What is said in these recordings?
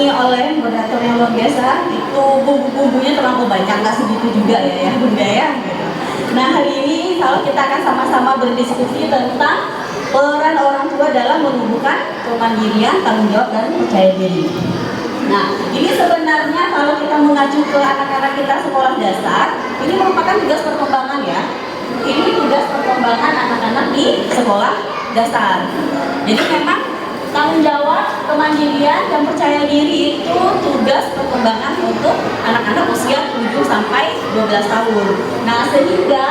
oleh moderator yang luar biasa. Itu bumbu-bumbunya terlalu banyak, nggak segitu juga ya Bunda ya gitu. Nah, hari ini kalau kita akan sama-sama berdiskusi tentang peran orang tua dalam menumbuhkan kemandirian, tanggung jawab, dan percaya diri. Nah, ini sebenarnya kalau kita mengacu ke anak-anak kita sekolah dasar, ini merupakan tugas perkembangan ya. Ini tugas perkembangan anak-anak di sekolah dasar. Jadi memang tanggung jawab, kemandirian, dan percaya diri itu tugas perkembangan untuk anak-anak usia 7 sampai 12 tahun. Nah, sehingga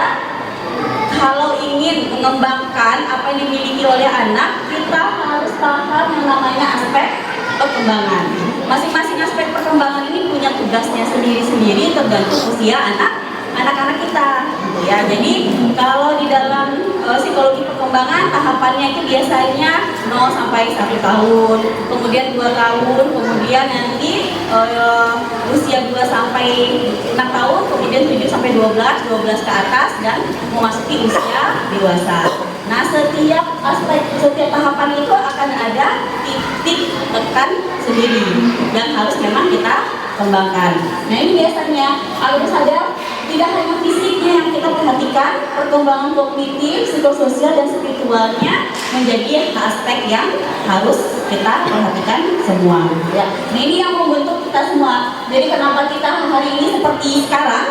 kalau ingin mengembangkan apa yang dimiliki oleh anak, kita harus paham yang namanya aspek perkembangan. Masing-masing aspek perkembangan ini punya tugasnya sendiri-sendiri tergantung usia anak-anak kita gitu ya. Jadi kalau di dalam psikologi perkembangan tahapannya itu biasanya 0 sampai 1 tahun, kemudian 2 tahun, kemudian nanti usia 2 sampai 6 tahun, kemudian 7 sampai 12, 12 ke atas, dan memasuki usia dewasa. Nah, setiap tahapan itu akan ada titik tekan sendiri yang harus memang kita kembangkan. Nah, ini biasanya harus ada tidak hanya fisiknya yang kita perhatikan, perkembangan kognitif, psikososial, dan spiritualnya menjadi aspek yang harus kita perhatikan semua. Ya. Nah, ini yang membentuk kita semua. Jadi kenapa kita hari ini seperti sekarang?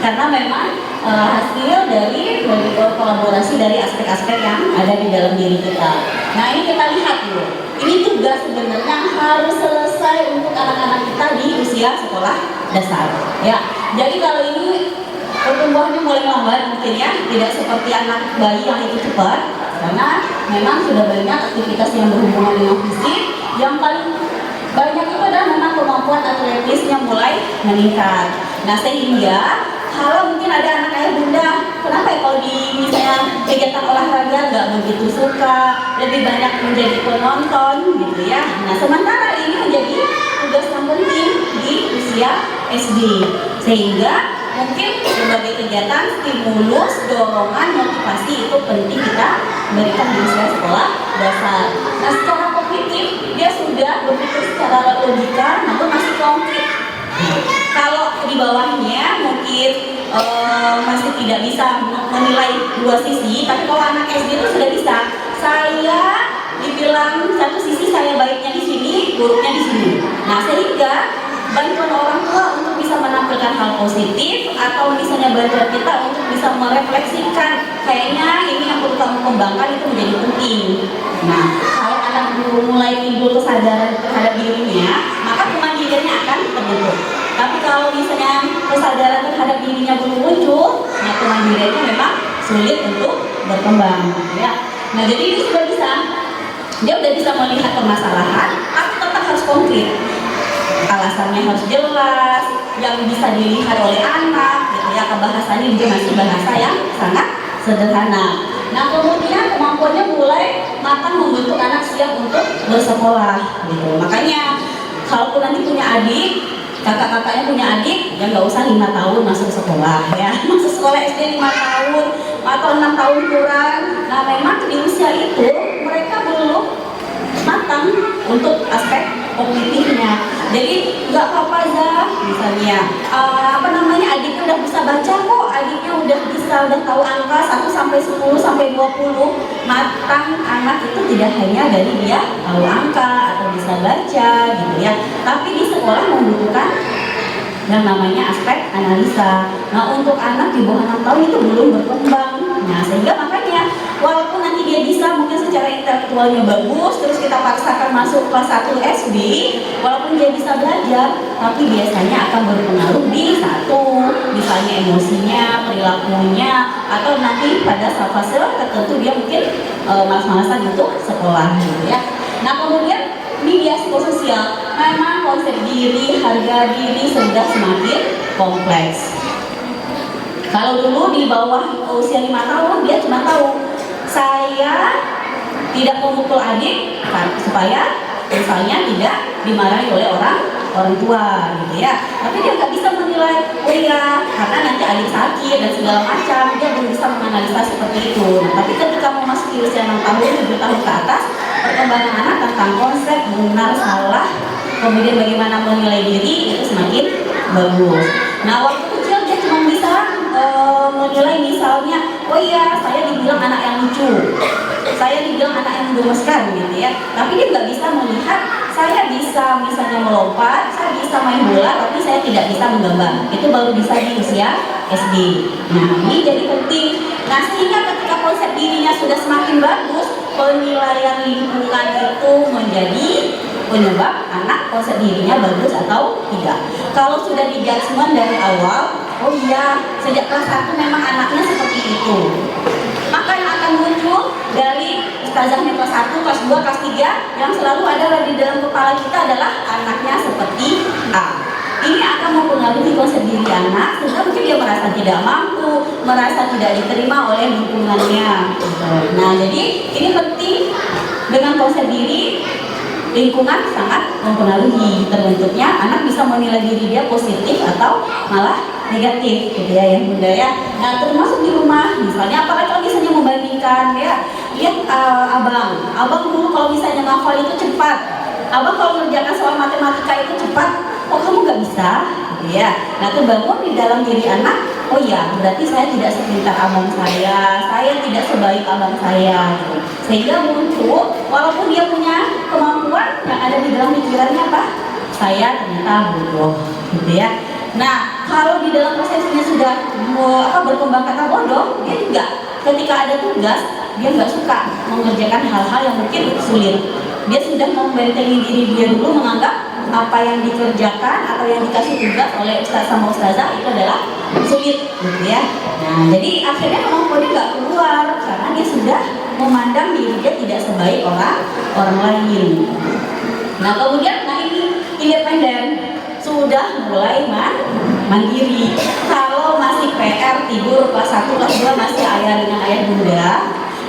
Karena memang hasil dari kolaborasi dari aspek-aspek yang ada di dalam diri kita. Nah, ini kita lihat dulu. Ini tugas sebenarnya harus selesai untuk anak-anak kita di usia sekolah dasar. Ya, jadi kalau ini pertumbuhannya mulai lambat mungkin ya, tidak seperti anak bayi yang itu cepat, karena memang sudah banyak aktivitas yang berhubungan dengan fisik. Yang paling banyak itu adalah memang kemampuan atletisnya mulai meningkat. Nah, sehingga kalau mungkin ada anak ayah bunda, kenapa ya kalau di misalnya kegiatan olahraga nggak begitu suka, lebih banyak menjadi penonton gitu ya. Nah, sementara ini menjadi tugas yang penting di usia SD, sehingga mungkin berbagai kegiatan, stimulus, dorongan, motivasi itu penting kita berikan di usia sekolah dasar. Nah, secara kognitif dia sudah berpikir secara logika, namun masih konkret. Kalau di bawahnya mungkin masih tidak bisa menilai dua sisi, tapi kalau anak SD itu sudah bisa. Saya dibilang satu sisi saya baiknya di sini, buruknya di sini. Nah, sehingga bantuan orang tua untuk bisa menampilkan hal positif, atau misalnya bantuan kita untuk bisa merefleksikan kayaknya ini yang perlu kamu kembangkan, itu menjadi penting. Nah, kalau anak mulai timbul kesadaran terhadap dirinya, maka kemandiriannya akan terbentuk. Tapi kalau misalnya kesadaran terhadap dirinya belum muncul, nah kemandiriannya memang sulit untuk berkembang ya. Nah, jadi ini sudah bisa, dia udah bisa melihat permasalahan, tapi tetap harus konkret. Alasannya harus jelas, yang bisa dilihat oleh anak gitu ya. Bahasanya juga masih bahasa yang sangat sederhana. Nah, kemudian kemampuannya mulai matang membentuk anak siap untuk bersekolah gitu. Makanya kalaupun nanti punya adik, kakak-kakaknya punya adik, ya nggak usah 5 tahun masuk sekolah ya. Masuk sekolah SD 5 tahun atau 6 tahun kurang. Nah, memang di usia itu mereka belum matang untuk aspek kognitifnya. Jadi nggak apa-apa Zah, misalnya adiknya udah bisa baca kok, adiknya udah tahu angka 1 sampai 10 sampai 20. Matang anak itu tidak hanya dari dia tahu angka atau bisa baca gitu ya, tapi di sekolah membutuhkan yang namanya aspek analisa. Nah, untuk anak di bawah 6 tahun itu belum berkembang. Nah, sehingga makanya walaupun nanti dia bisa mungkin secara intelektualnya bagus, terus kita paksakan masuk kelas 1 SD, walaupun dia bisa belajar, tapi biasanya akan berpengaruh di misalnya emosinya, perilakunya, atau nanti pada fase tertentu dia mungkin malas-malasan untuk sekolah gitu ya. Nah, kemudian media psikososial, memang konsep diri, harga diri sudah semakin kompleks. Kalau dulu di bawah usia 5 tahun dia cuma tahu saya tidak memukul adik supaya misalnya tidak dimarahi oleh orang tua gitu ya. Tapi dia nggak bisa menilai, oh iya karena nanti adik sakit dan segala macam, dia belum bisa menganalisa seperti itu. Nah, tapi ketika memasuki usia 6 tahun, 7 tahun ke atas, perkembangan anak tentang konsep benar salah kemudian bagaimana menilai diri itu semakin bagus. Nah, waktu kecil dia cuma bisa menilai misalnya, oh iya saya dibilang anak yang lucu, saya dibilang anak yang menggemaskan gitu ya, tapi dia nggak bisa melihat saya bisa misalnya melompat, saya bisa main bola, tapi saya tidak bisa menggambar. Itu baru bisa di usia SD. Nah, ini jadi penting. Nah, sehingga ketika konsep dirinya sudah semakin bagus, penilaian lingkungan itu menjadi penyebab anak konsep dirinya bagus atau tidak. Kalau sudah di judgment dari awal, oh iya, sejak kelas 1 memang anaknya seperti itu, maka yang akan muncul dari ustazahnya kelas 1, kelas 2, kelas 3 yang selalu ada di dalam kepala kita adalah anaknya seperti A. Ini akan mempengaruhi konsep diri anak sehingga mungkin dia merasa tidak mampu, merasa tidak diterima oleh lingkungannya. Nah, jadi ini penting dengan konsep diri. Lingkungan sangat mempengaruhi terbentuknya anak bisa menilai diri dia positif atau malah negatif gitu ya Bunda ya. Nah, termasuk di rumah misalnya, apalagi kalau misalnya membandingkan ya, lihat abang dulu kalau misalnya ngafal itu cepat, abang kalau mengerjakan soal matematika itu cepat, kok kamu nggak bisa gitu ya. Nah, terbangun di dalam diri anak, oh iya berarti saya tidak sepintar abang saya tidak sebaik abang saya gitu. Sehingga muncul, walaupun dia punya kemampuan, yang ada di dalam pikirannya apa? Saya ternyata bodoh gitu ya. Nah, kalau di dalam prosesnya sudah berkembang kata bodoh, dia juga ketika ada tugas, dia nggak suka mengerjakan hal-hal yang mungkin sulit. Dia sudah membentengi diri dia dulu, menganggap apa yang dikerjakan atau yang dikasih tugas oleh ustaz sama ustazah itu adalah sulit gitu ya. Nah, jadi akhirnya kemampuannya nggak keluar karena dia sudah memandang diri dia tidak sebaik orang lain. Nah, kemudian ini independen, sudah mulai mandiri. Kalau masih PR tidur kelas 1, kelas 2 masih ayah dengan ayah bunda,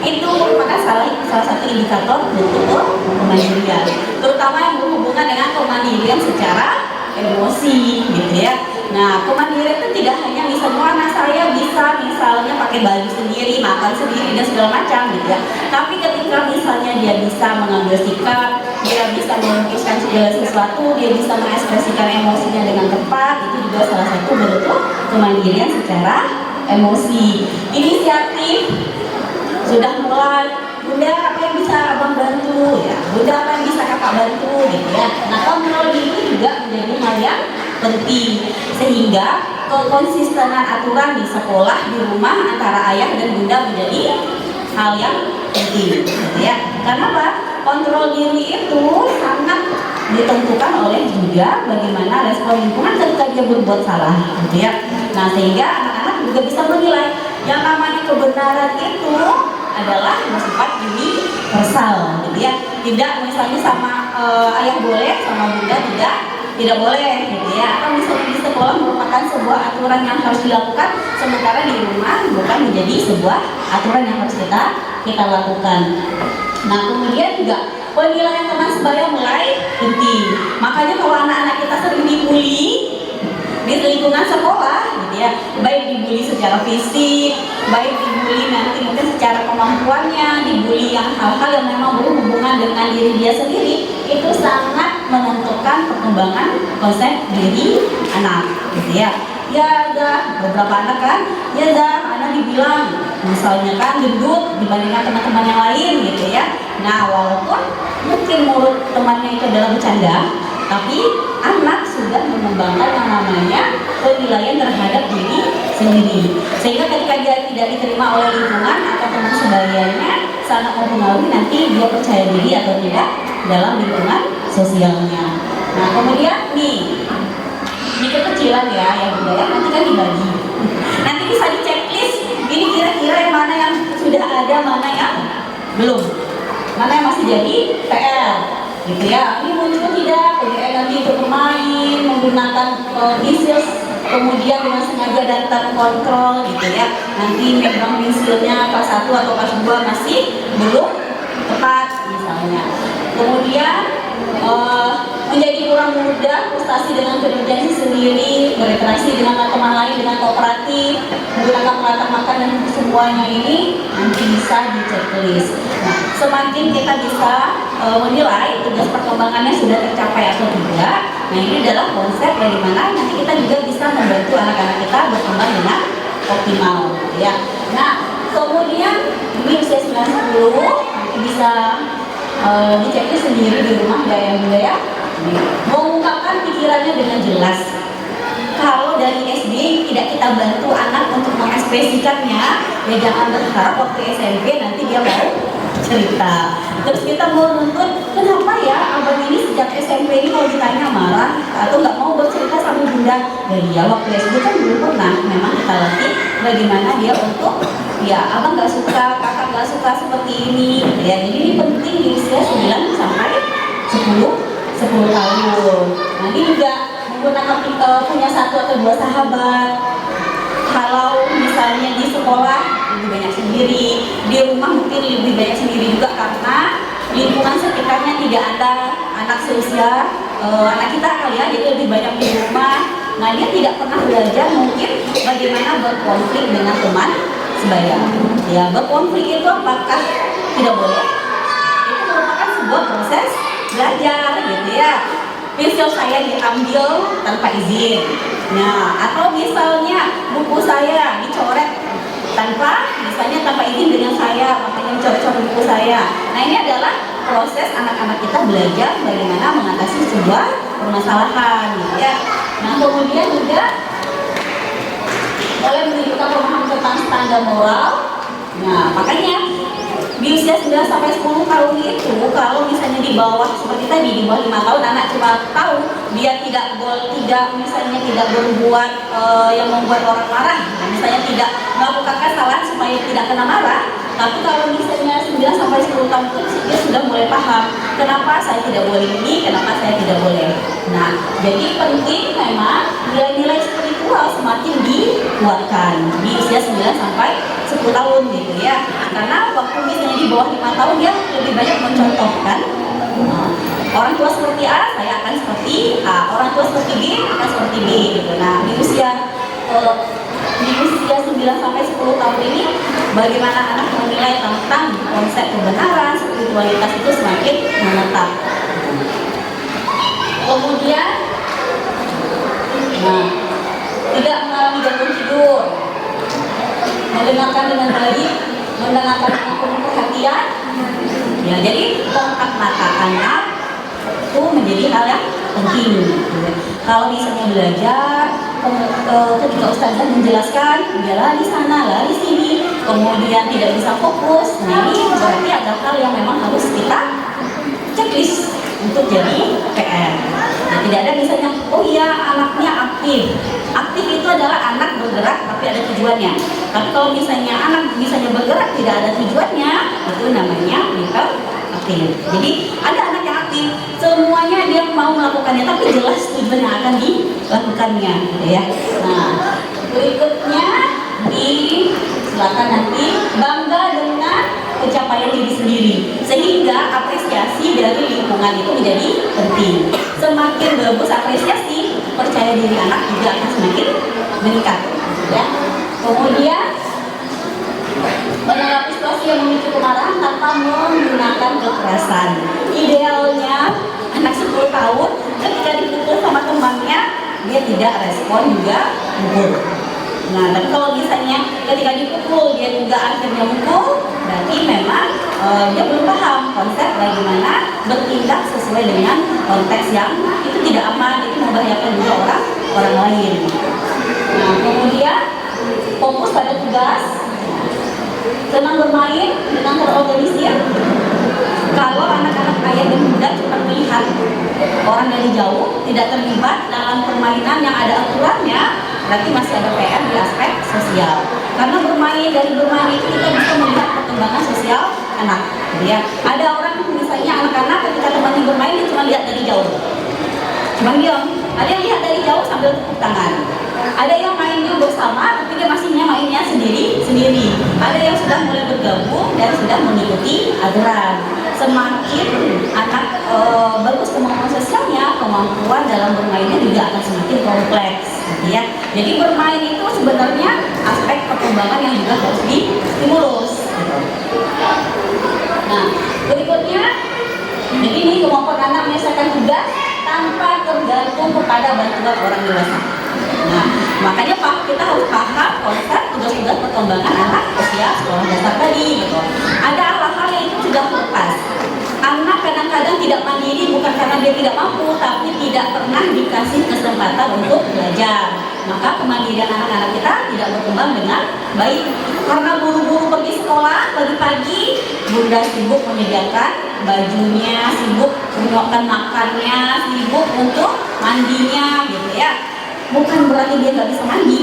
itu merupakan salah satu indikator bentuk kemandirian, terutama yang berhubungan dengan kemandirian secara emosi gitu ya. Nah, kemandirian itu tidak hanya misalnya anak saya bisa misalnya pakai baju sendiri, makan sendiri dan segala macam gitu ya. Tapi ketika misalnya dia bisa mengambil sikap, dia bisa memutuskan segala sesuatu, dia bisa mengekspresikan emosinya dengan tepat, itu juga salah satu bentuk kemandirian secara emosi. Inisiatif sudah mulai, bunda apa yang bisa abang bantu ya, bunda apa yang bisa kakak bantu gitu ya. Nah, kontrol diri juga menjadi hal yang penting sehingga kekonsistenan aturan di sekolah, di rumah antara ayah dan bunda menjadi hal yang penting gitu ya. Karena apa? Kontrol diri itu sangat ditentukan oleh juga bagaimana respon lingkungan ketika dia berbuat salah gitu ya. Nah, sehingga anak-anak juga bisa menilai yang namanya kebenaran itu adalah bersifat universal gitu ya. Tidak misalnya sama ayah boleh, sama bunda tidak boleh gitu ya. Atau misalnya di sekolah merupakan sebuah aturan yang harus dilakukan, sementara di rumah bukan menjadi sebuah aturan yang harus kita lakukan. Nah, kemudian juga penilaian teman sebaya mulai penting. Makanya kalau anak-anak kita sering dibully di lingkungan sekolah gitu ya, baik dibully secara fisik, baik dibully nanti mungkin secara kemampuannya, dibully yang hal-hal yang memang berhubungan dengan diri dia sendiri, itu sangat menentukan perkembangan konsep diri anak gitu ya. Ya ada beberapa anak kan, ya ada anak dibilang misalnya kan gendut dibandingkan teman-teman yang lain gitu ya. Nah, walaupun mungkin mulut temannya itu adalah bercanda, tapi anak sudah mengembangkan yang namanya penilaian terhadap diri sendiri, sehingga ketika dia tidak diterima oleh lingkungan atau teman sebayanya, sangat mempengaruhi nanti dia percaya diri atau tidak dalam lingkungan sosialnya. Nah, kemudian nih ini kekecilan ya bunda ya, nanti kan dibagi, nanti bisa di checklist ini kira-kira yang mana yang sudah ada, mana yang belum, mana yang masih jadi PR gitu ya. Ini muncul tidak energi untuk bermain menggunakan pensil, kemudian dengan sengaja dan terkontrol gitu ya. Nanti background pensilnya kelas 1 atau kelas 2 masih belum tepat misalnya. Kemudian menjadi kurang mudah frustasi dengan kerjaan sendiri, berinteraksi dengan teman lain, dengan kooperatif, menggunakan peralatan makan dan semuanya ini nanti bisa di checklist. Nah, semakin kita bisa menilai tugas perkembangannya sudah tercapai atau tidak. Nah, ini adalah konsep bagaimana nanti kita juga bisa membantu anak-anak kita berkembang dengan optimal, ya. Nah, kemudian di usia 9-10 nanti bisa dicek sendiri di rumah ya Bunda ya. Mengungkapkan pikirannya dengan jelas. Kalau dari SD tidak kita bantu anak untuk mengekspresikannya, ya jangan berharap waktu SMP nanti dia mau cerita. Terus kita mau nuntut, kenapa ya abang ini sejak SMP ini kalau ditanya marah atau nggak mau bercerita sama bunda? Ya iya, waktu SD kan belum pernah. Memang kita latih bagaimana dia untuk, ya abang nggak suka, kakak nggak suka seperti ini. Ya ini penting di usia 9 sampai 10 tahun. Nah ini juga menggunakan punya 1 atau 2 sahabat. Kalau misalnya di sekolah lebih banyak sendiri, di rumah mungkin lebih banyak sendiri juga karena lingkungan sekitarnya tidak ada anak seusia anak kita kali ya, jadi lebih banyak di rumah. Nah dia tidak pernah belajar mungkin bagaimana berkonflik dengan teman sebaya. Ya berkonflik itu apakah tidak boleh? Itu merupakan sebuah proses belajar gitu ya. Pensil saya diambil tanpa izin. Nah, atau misalnya buku saya dicoret misalnya tanpa izin dengan saya, makanya coret-coret buku saya. Nah, ini adalah proses anak-anak kita belajar bagaimana mengatasi sebuah permasalahan, gitu ya. Nah, kemudian juga mulai menunjukkan pemahaman tentang standar moral. Nah, makanya di usia 9 sampai 10 tahun itu kalau misalnya di bawah seperti tadi di bawah 5 tahun anak cuma tahu dia tidak misalnya tidak berbuat yang membuat orang marah, misalnya tidak melakukan kesalahan supaya tidak kena marah. Tapi kalau misalnya 9 sampai 10 tahun itu dia sudah mulai paham kenapa saya tidak boleh ini, kenapa saya tidak boleh. Nah, jadi penting memang nilai-nilai spiritual semakin dikuatkan di usia 9 sampai 10 tahun gitu ya. Karena waktu misalnya di bawah 5 tahun dia lebih banyak mencontohkan orang tua seperti A, saya akan seperti A, orang tua seperti B, akan seperti B gitu. Nah, di usia 9 sampai 10 tahun ini bagaimana anak menilai tentang konsep kebenaran, spiritualitas itu semakin menetap. Kemudian tidak mengalami gangguan tidur, mendengarkan dengan baik, mendengarkan dengan penuh perhatian. Ya, jadi kontak mata anak itu menjadi hal yang penting. Kalau misalnya belajar, ketika ustazah menjelaskan, dia lari sana, lari sini, kemudian tidak bisa fokus. Nah ini berarti ada hal yang memang harus kita checklist untuk jadi PR. Nah, tidak ada misalnya, oh iya anaknya aktif. Aktif itu adalah anak bergerak tapi ada tujuannya. Tapi kalau misalnya anak misalnya bergerak tidak ada tujuannya, itu namanya hyperaktif. Jadi ada anak yang aktif, semuanya dia mau melakukannya tapi jelas tujuan yang akan dilakukannya, gitu ya. Nah, berikutnya silakan nanti bangga dengan pencapaian diri sendiri, sehingga apresiasi dari lingkungan itu menjadi penting. Semakin bagus apresiasi, percaya diri anak juga akan semakin meningkat, ya. Kemudian menanggapi situasi yang memicu kemarahan tanpa menggunakan kekerasan. Idealnya anak 10 tahun ketika dipukul sama temannya dia tidak respon juga mukul. Nah, tapi kalau misalnya ketika dipukul dia juga akhirnya mukul, berarti memang dia belum paham konsep bagaimana bertindak sesuai dengan konteks yang itu tidak aman, itu membahayakan juga orang lain. Nah, kemudian fokus pada tugas, senang bermain dengan terorganisir. Kalau anak-anak ayah dan bunda cuma melihat orang dari jauh, tidak terlibat dalam permainan yang ada aturannya, berarti masih ada PR di aspek sosial. Karena dari bermain itu kita bisa melihat perkembangan sosial anak. Ya, ada orang misalnya anak-anak ketika temannya bermain dia cuma lihat dari jauh, cuma diam. Ada yang lihat dari jauh sambil tepuk tangan. Ada yang mainnya bersama, tapi dia masih mainnya sendiri. Ada yang sudah mulai bergabung dan sudah mengikuti aturan. Semakin anak bagus kemampuan sosialnya, kemampuan dalam bermainnya juga akan semakin kompleks, gitu ya. Jadi bermain itu sebenarnya aspek perkembangan yang juga harus distimulus. Gitu. Nah, berikutnya Jadi ini kemampuan anak menyelesaikan tugas tanpa tergantung kepada bantuan orang dewasa. Nah, makanya kita harus paham konsep tugas-tugas perkembangan anak usia sekolah dasar tadi gitu. Ada hal-hal yang itu sudah lepas. Anak kadang-kadang tidak mandiri bukan karena dia tidak mampu, tapi tidak pernah dikasih kesempatan untuk belajar. Maka kemandirian anak-anak kita tidak berkembang dengan baik. Karena buru-buru pergi sekolah pagi-pagi, bunda sibuk menyediakan bajunya, sibuk menyiapkan makannya, sibuk untuk mandinya gitu ya. Bukan berarti dia nggak bisa mandi.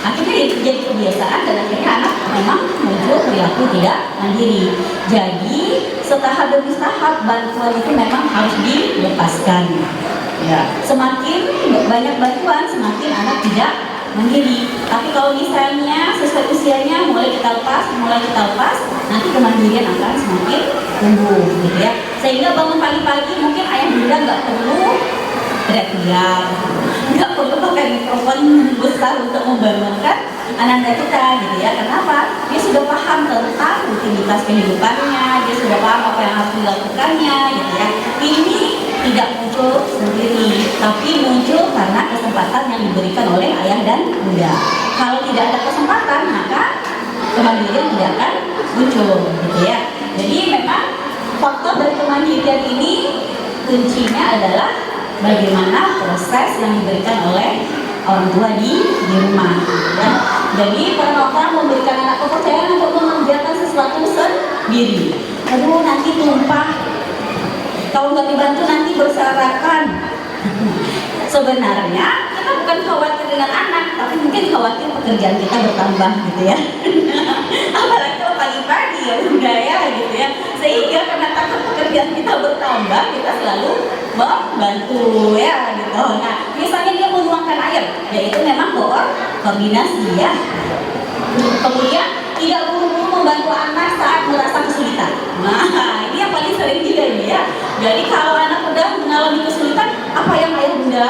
Akhirnya jadi kebiasaan dan akhirnya anak memang muncul perilaku tidak mandiri. Jadi setahap demi tahap bantuan itu memang harus dilepaskan. Ya, semakin banyak bantuan semakin anak tidak mandiri. Tapi kalau misalnya sesuai usianya mulai kita lepas, nanti kemandirian akan semakin tumbuh, gitu ya. Sehingga bangun pagi-pagi mungkin ayah bunda nggak perlu teriak-teriak, nggak perlu pakai mikrofon besar untuk membangunkan anak-anak kita, gitu ya. Kenapa? Dia sudah paham tentang rutinitas kehidupannya, dia sudah paham apa yang harus dilakukannya, gitu ya. Ini tidak muncul sendiri, tapi muncul karena kesempatan yang diberikan oleh ayah dan bunda. Kalau tidak ada kesempatan, maka kemandirian tidak akan muncul, gitu ya. Jadi memang faktor dari kemandirian ini kuncinya adalah bagaimana proses yang diberikan oleh orang tua di rumah. Ya. Jadi peran orang memberikan anak kepercayaan untuk mengerjakan sesuatu sendiri. Aduh, nanti tumpah. Kalau nggak dibantu nanti berserakan. Sebenarnya kita bukan khawatir dengan anak, tapi mungkin khawatir pekerjaan kita bertambah, gitu ya. Apalagi kalau pagi-pagi ya udah ya, gitu ya. Sehingga karena takut pekerjaan kita bertambah, kita selalu membantu ya, gitu. Nah, misalnya dia menuangkan air, yaitu memang koordinasi ya. Kemudian tidak buru-buru membantu anak saat merasa kesulitan. Nah, ini yang paling sering juga ini ya. Jadi kalau anak udah mengalami kesulitan, apa yang ayah bunda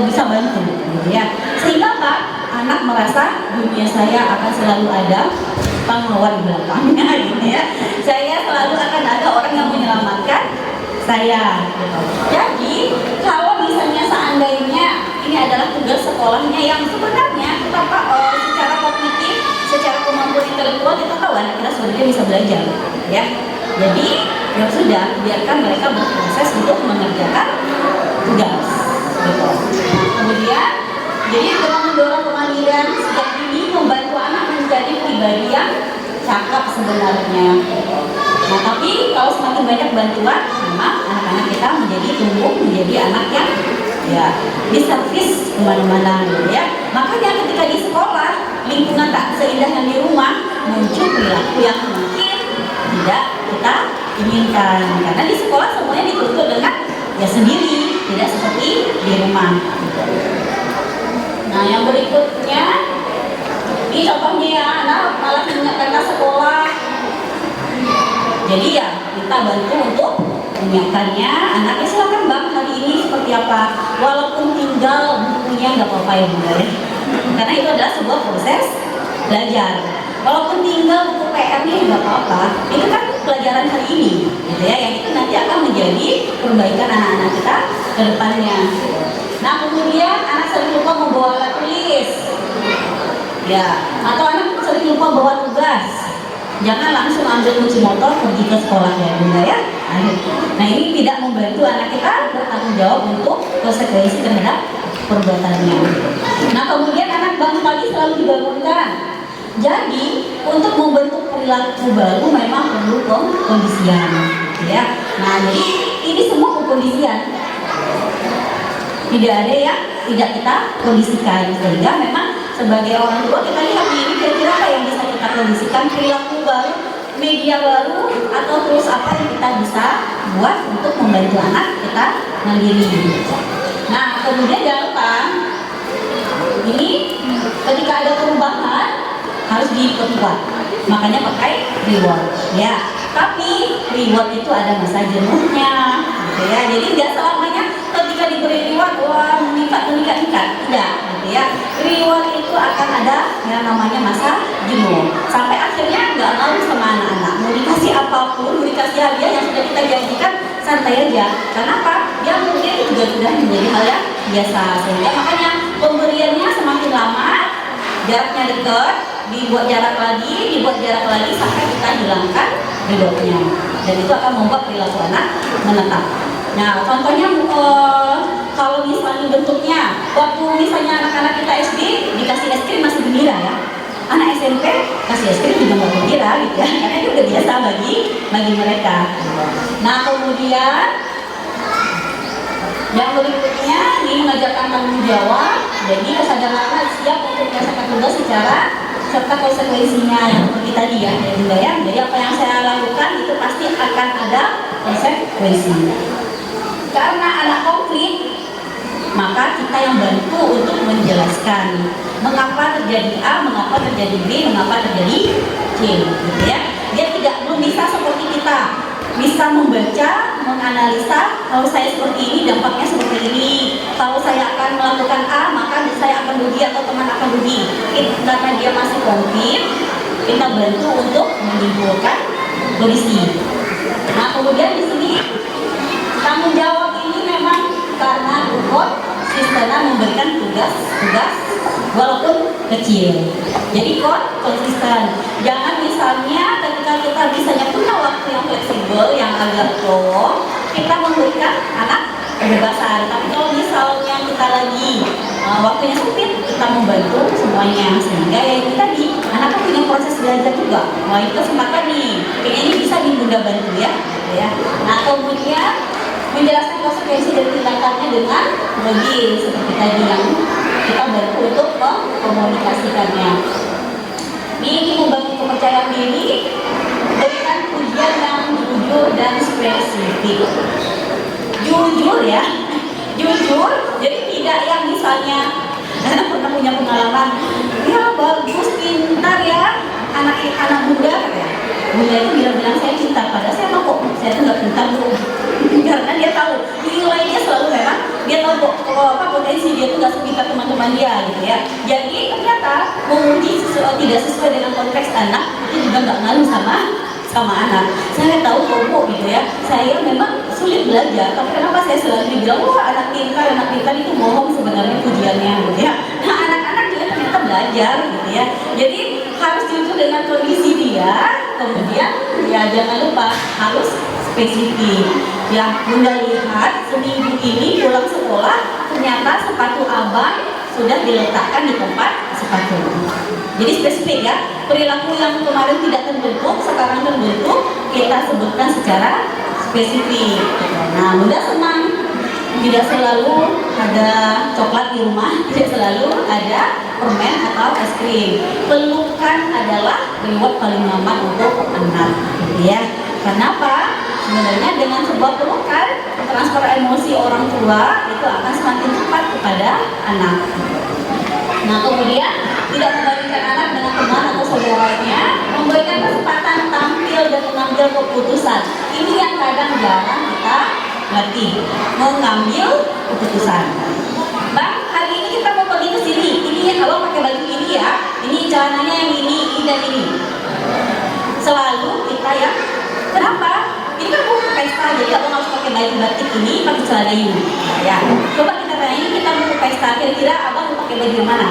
bisa bantu, gitu ya. Sehingga Pak, anak merasa dunia saya akan selalu ada pengawal di belakangnya, gitu ya. Saya selalu akan ada orang yang menyelamatkan saya, gitu. Jadi kalau misalnya seandainya ini adalah tugas sekolahnya yang sebenarnya kita secara kognitif, secara kemampuan intelektual kita tahu anak kita sebenarnya bisa belajar, ya. Jadi ya sudah, biarkan mereka berproses untuk mengerjakan tugas, gitu. Nah, kemudian jadi dengan mendorong kemandirian sejak dini membantu anak menjadi pribadi yang cakap sebenarnya. Nah, tapi kalau semakin banyak bantuan, memang anak-anak kita tumbuh menjadi anak yang ya diservis kemana-mana, gitu ya. Makanya ketika di sekolah lingkungan tak seindah yang di rumah, muncul perilaku yang mungkin tidak kita inginkan. Karena di sekolah semuanya dituntut dengan ya sendiri, tidak seperti di rumah. Nah, yang berikutnya ini contohnya ya, anak malah ingat kata sekolah. Jadi ya kita bantu untuk menyiapkannya. Anaknya silakan bang, hari ini seperti apa, walaupun tinggal bukunya nggak apa-apa ya bunda ya, karena itu adalah sebuah proses belajar. Walaupun tinggal buku PR-nya nggak apa-apa, itu kan pelajaran hari ini, gitu ya, yang itu nanti akan menjadi perbaikan anak-anak kita ke depannya. Nah, kemudian anak sering lupa membawa alat tulis, ya, atau anak sering lupa bawa tugas. Jangan langsung ambil kunci motor pergi ke sekolah ya bunda ya. Nah, ini tidak membantu anak kita bertanggung jawab untuk konsekuensi terhadap perbuatannya. Nah, kemudian anak bangun pagi selalu dibangunkan. Jadi untuk membentuk perilaku baru memang perlu kondisian, ya. Nah, jadi ini semua kondisian. Tidak ada yang tidak kita kondisikan, sehingga memang sebagai orang tua kita lihat ini kira-kira apa yang bisa kita kondisikan, perilaku baru, media baru, atau terus apa yang kita bisa buat untuk membantu anak kita mandiri. Nah, kemudian jangan lupa ini ketika ada perubahan harus diperkuat, makanya pakai reward ya. Tapi reward itu ada masa jenuhnya, gitu ya. Jadi nggak selamanya ketika diberi reward wah meningkat, tidak, gitu ya. Reward itu akan ada yang namanya masa jenuh. Sampai akhirnya nggak mau sama anak-anak. Mau dikasih apapun, mau dikasih hadiah yang sudah kita janjikan, santai aja. Kenapa? Dia mungkin juga sudah menjadi hal yang biasa. Sehingga makanya pemberiannya semakin lama, jaraknya dekat, dibuat jarak lagi sampai kita hilangkan ridhonya. Dan itu akan membuat perilaku anak menetap. Nah, contohnya kalau misalnya bentuknya, waktu misalnya anak-anak kita SD dikasih es krim masih gembira ya. Anak SMP kasih es krim juga nggak gembira gitu ya, karena itu udah biasa bagi mereka. Nah, kemudian yang berikutnya ini mengajarkan tanggung jawab. Jadi kesadaran anak siap untuk merasakan tugas secara serta konsekuensinya yang seperti tadi ya, ya. Jadi apa yang saya lakukan itu pasti akan ada konsekuensinya. Karena anak konflik, maka kita yang bantu untuk menjelaskan mengapa terjadi A, mengapa terjadi B, mengapa terjadi C, gitu ya. Dia belum bisa seperti kita, bisa membaca, menganalisa, kalau saya seperti ini dampaknya seperti ini, kalau saya akan melakukan A maka saya akan rugi atau teman akan rugi. Karena dia masih konflik, kita bantu untuk menyimpulkan kondisi. Nah, kemudian di sini tanggung jawab ini memang karena Bukot sistemnya memberikan tugas walaupun kecil. Jadi konsisten. Jangan misalnya ketika kita misalnya punya waktu yang fleksibel, yang agak flow, kita memberikan anak kebebasan. Tapi kalau misalnya kita lagi waktunya sempit, kita membantu semuanya. Sehingga ya itu tadi, anak kan punya proses belajar juga. Wah, itu kesempatan nih. Kayaknya ini bisa dibunda bantu ya. Nah, kemudian menjelaskan konsekuensi dari tindakannya dengan logis seperti tadi yang kita bantu untuk mengkomunikasikannya. Ini membantu kepercayaan diri, berikan ujian yang jujur dan spesifik. Jujur ya, jujur. Jadi tidak yang misalnya pernah punya pengalaman, ya bagus, pintar ya, anak muda ya. Bunda itu bilang saya pintar, padahal saya mau kok saya tuh nggak pintar bu. Karena dia tahu nilainya selalu memang dia tahu potensi dia tuh nggak sepintar teman-teman dia gitu ya. Jadi ternyata menguji tidak sesuai dengan konteks anak itu juga nggak ngaruh sama anak. Saya tahu kok gitu ya, saya memang sulit belajar, tapi kenapa saya selalu dibilang wah anak pintar itu bohong sebenarnya pujiannya gitu ya. Nah, anak-anak juga ternyata belajar gitu ya. Jadi harus jujur dengan kondisi dia, kemudian ya jangan lupa harus spesifik. Ya, Bunda lihat seminggu ini pulang sekolah ternyata sepatu abang sudah diletakkan di tempat sepatu. Jadi spesifik ya, perilaku yang kemarin tidak terbentuk sekarang terbentuk, kita sebutkan secara spesifik. Nah, Bunda senang. Tidak selalu ada coklat di rumah, tidak selalu ada permen atau es krim. Pelukan adalah reward paling lama untuk anak, gitu ya. Kenapa? Sebenarnya dengan sebuah pelukan, transfer emosi orang tua itu akan semakin cepat kepada anak. Nah, kemudian tidak membandingkan anak dengan teman atau saudaranya, memberikan kesempatan tampil dan mengambil keputusan. Ini yang kadang jarang kita latih, mengambil keputusan. Bang, hari ini kita mau pergi ke sini. Ini kalau pakai baju ini ya, ini celananya yang ini dan ini. Selalu kita ya, kenapa? Ini kan mau pesta, jadi abang harus pakai baju batik ini, pakai celana ini. Ya, coba kita tanya ini kita mau pesta, kira-kira abang mau pakai baju yang mana?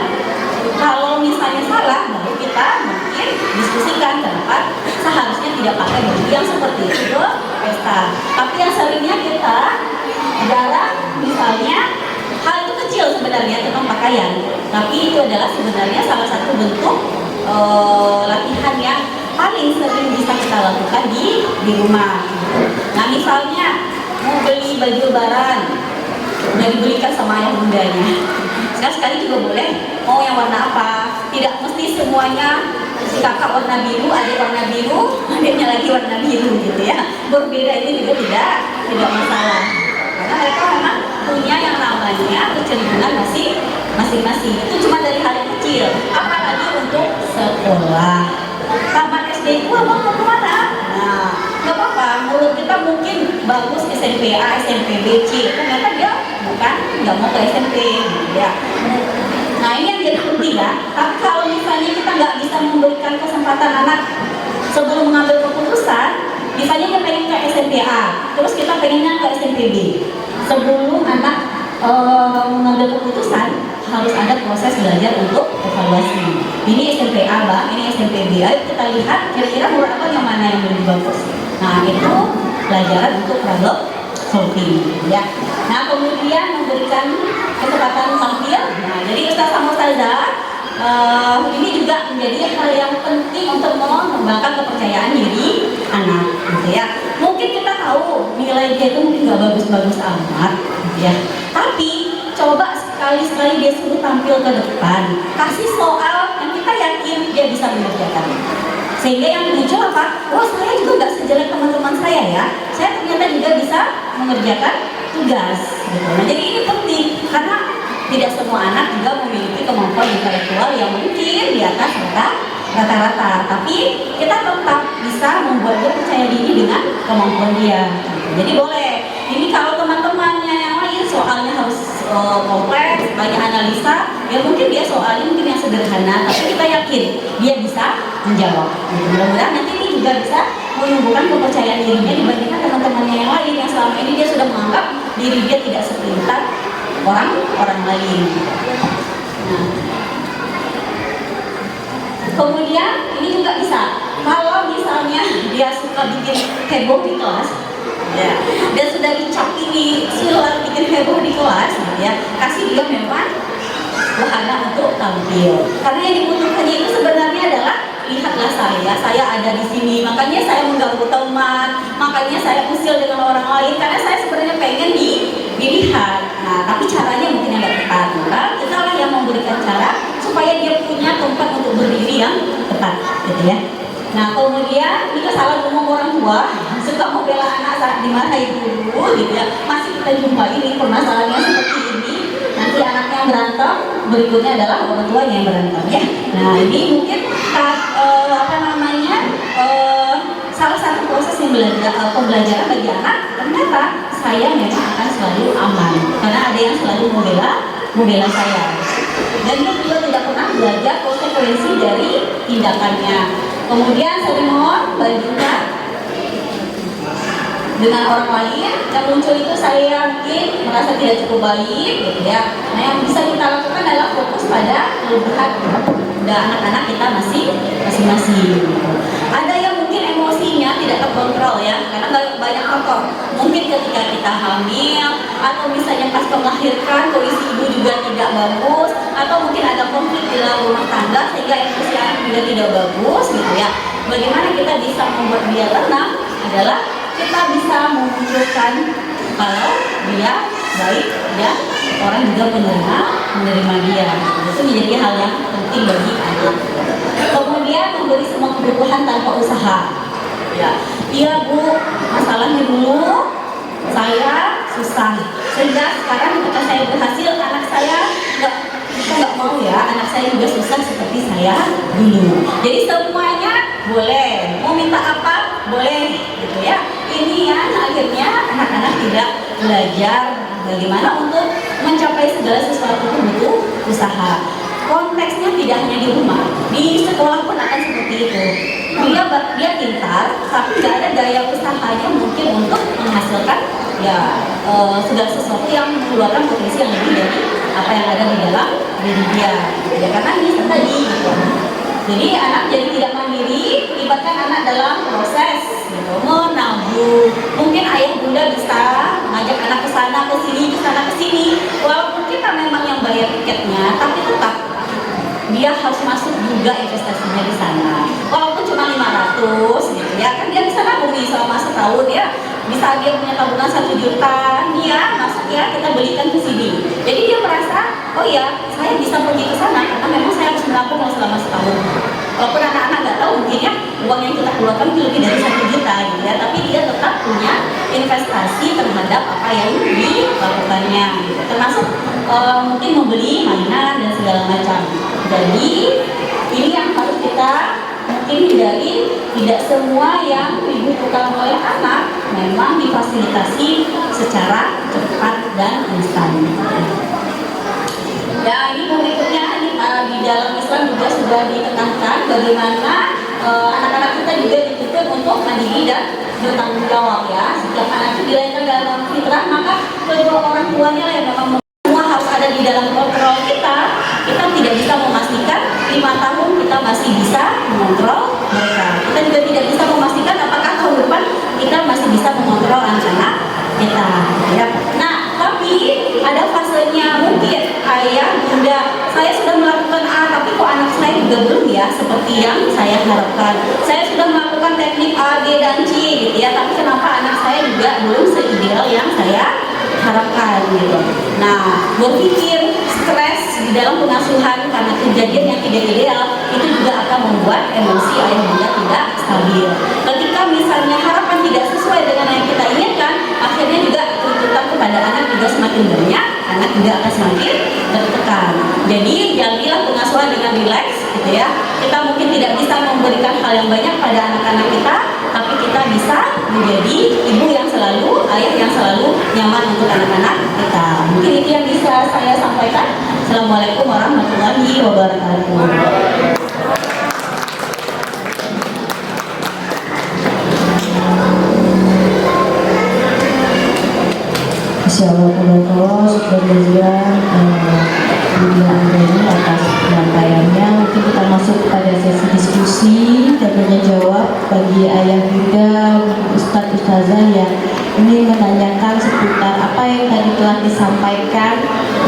Kalau misalnya salah, baru kita mungkin diskusikan kenapa seharusnya tidak pakai baju yang seperti itu ke pesta. Tapi yang seringnya kita jarang, misalnya hal itu kecil sebenarnya tentang pakaian, tapi itu adalah sebenarnya salah satu bentuk latihan yang paling sering bisa kita lakukan di rumah. Nah, misalnya mau beli baju lebaran, udah dibelikan sama ayah bundanya. Sekali juga boleh, mau yang warna apa? Tidak mesti semuanya si kakak warna biru, adik warna biru, adiknya lagi warna biru gitu ya. Berbeda ini juga tidak masalah. Karena mereka memang punya yang namanya kecenderungan masing-masing. Itu cuma dari hal yang kecil. Apalagi untuk sekolah. Tamat SD itu abang mau kemana? Nah, nggak apa-apa. Menurut kita mungkin bagus SMP A, SMP B, C. Ternyata dia bukan, nggak mau ke SMP. Ya. Nah ini yang jadi penting ya. Tapi kalau misalnya kita nggak bisa memberikan kesempatan anak sebelum mengambil keputusan, misalnya dia pengen ke SMPA, terus kita pengennya ke SMPB. Sebelum anak mengambil keputusan, harus ada proses belajar untuk evaluasi. Ini SMPA bang, ini SMPB. Ayo kita lihat kira-kira menurut apa yang mana yang lebih bagus. Nah itu pelajaran untuk problem solving ya. Nah kemudian memberikan kesempatan tampil. Nah jadi Ustaz sama Ustazah ini juga menjadi hal yang penting untuk mengembangkan kepercayaan diri anak gitu ya. Mungkin kita tahu nilai dia itu mungkin nggak bagus-bagus amat gitu ya, tapi coba sekali-sekali dia suruh tampil ke depan, kasih soal yang kita yakin dia bisa mengerjakan, sehingga yang muncul apa? Oh saya juga nggak sejelek teman-teman saya ya, saya ternyata juga bisa mengerjakan tugas gitu. Nah jadi ini penting karena tidak semua anak juga memiliki kemampuan intelektual yang mungkin di atas rata-rata, tapi kita tetap bisa membuat dia percaya diri dengan kemampuan dia. Jadi boleh. Ini kalau teman-temannya yang lain soalnya harus kompleks, banyak analisa, ya mungkin dia soalnya mungkin yang sederhana, tapi kita yakin dia bisa menjawab. Mudah-mudahan nanti ini juga bisa menumbuhkan kepercayaan dirinya dibandingkan teman-temannya yang lain yang selama ini dia sudah menganggap diri dia tidak sepintar orang lain. Nah, kemudian ini juga bisa kalau misalnya dia suka bikin heboh di kelas ya, dan sudah dicap ini silakan bikin heboh di kelas ya, kasih dia memang wahana untuk tampil, karena yang dibutuhkannya itu sebenarnya adalah lihatlah saya ada di sini, makanya saya mengganggu teman, makanya saya usil dengan orang lain karena saya sebenarnya pengen dilihat. Nah tapi caranya mungkin yang nggak tepat, maka kita lah yang memberikan cara supaya dia punya tempat untuk berdiri yang tepat gitu ya. Nah kemudian ini kesalahan umum orang tua, suka membela anak saat dimarahin dulu gitu ya, masih kita jumpai ini permasalahannya seperti ini. Nanti anaknya yang berantem, berikutnya adalah orang tuanya yang berantem ya. Nah ini mungkin salah satu proses yang pembelajaran bagi anak, ternyata saya memang akan selalu aman karena ada yang selalu membela saya, dan dia juga tidak pernah belajar konsekuensi dari tindakannya. Kemudian saya mohon bandingkan dengan orang lain, yang muncul itu saya mungkin merasa tidak cukup baik gitu ya. Nah yang bisa kita lakukan adalah fokus pada kelebihan anak-anak kita masing-masing. Ada yang mungkin emosinya tidak terkontrol ya, karena banyak faktor. Mungkin ketika kita hamil, atau misalnya pas melahirkan kondisi ibu juga tidak bagus, atau mungkin ada konflik di dalam rumah tangga sehingga emosi anak juga tidak bagus gitu ya. Bagaimana kita bisa membuat dia tenang adalah kita bisa memunculkan kalau dia baik ya, orang juga menerima dia. Itu menjadi hal yang penting bagi anak. Kemudian memberi semua kebutuhan tanpa usaha ya. Iya bu, masalahnya dulu saya susah, sehingga sekarang ketika saya berhasil, anak saya nggak mau ya, anak saya juga susah seperti saya dulu. Jadi semuanya boleh, mau minta apa boleh gitu ya. Ini ya akhirnya anak-anak tidak belajar bagaimana untuk mencapai segala sesuatu itu butuh usaha. Konteksnya tidak hanya di rumah, di sekolah pun akan seperti itu. Dia pintar, tapi nggak ada daya usahanya mungkin untuk menghasilkan ya segala sesuatu yang mengeluarkan potensi yang lebih dari apa yang ada di dalam diri dia. Ya karena ini tadi gitu. Jadi anak jadi tidak mandiri, libatkan anak dalam proses gitu, menabung. Mungkin ayah bunda bisa ngajak anak ke sana ke sini, walaupun kita memang yang bayar tiketnya, tapi tetap dia harus masuk juga investasinya di sana. Walaupun cuma 500 gitu ya, kan dia bisa nabung nih selama setahun ya. Bisa dia punya tabungan 1 juta, nih ya masuk ya kita belikan ke sini. Jadi dia merasa, oh ya saya bisa pergi ke sana karena memang saya harus menabung selama setahun. Walaupun anak-anak nggak tahu mungkin ya uang yang kita keluarkan itu lebih dari 1 juta gitu ya, tapi dia tetap punya investasi terhadap apa yang dilakukannya gitu. Termasuk mungkin membeli mainan dan segala macam. Jadi ini yang harus kita mungkin hindari, tidak semua yang dibutuhkan oleh anak memang difasilitasi secara cepat dan instan. Ya ini berikutnya bagaimana anak-anak kita juga dituntut untuk mandiri dan bertanggung jawab ya. Setiap anak itu dilahirkan dalam fitrah, maka kedua orang tuanya lah yang memang semua harus ada di dalam kontrol kita. Kita tidak bisa memastikan 5 tahun kita masih bisa mengontrol mereka. Kita juga tidak bisa memastikan apakah tahun depan kita masih bisa mengontrol anak-anak kita ya. Nah, tapi ada fasenya, mungkin ayah, bunda, saya sudah melakukan A, tapi kok anak saya juga belum ya seperti yang saya harapkan. Saya sudah melakukan teknik A, B, dan C gitu ya, tapi kenapa anak saya juga belum seideal yang saya harapkan gitu. Nah, berpikir stres di dalam pengasuhan karena kejadian yang tidak ideal itu juga akan membuat emosi ayah bunda tidak stabil. Ketika misalnya harapan tidak sesuai dengan yang kita inginkan, akhirnya juga tuntutan kepada anak juga semakin banyak, anak juga akan semakin tertekan. Jadi jadilah pengasuhan dengan rileks gitu ya. Kita mungkin tidak bisa memberikan hal yang banyak pada anak-anak kita, tapi kita bisa menjadi ibu yang selalu, ayah yang selalu nyaman untuk anak-anak kita. Mungkin itu yang bisa saya sampaikan. Assalamualaikum warahmatullahi wabarakatuh. Assalamualaikum warahmatullahi atas penyampaiannya. Mungkin kita masuk pada sesi diskusi dan tanya jawab bagi ayah bunda, ustadz ustazah yang ini menanyakan seputar apa yang tadi telah disampaikan.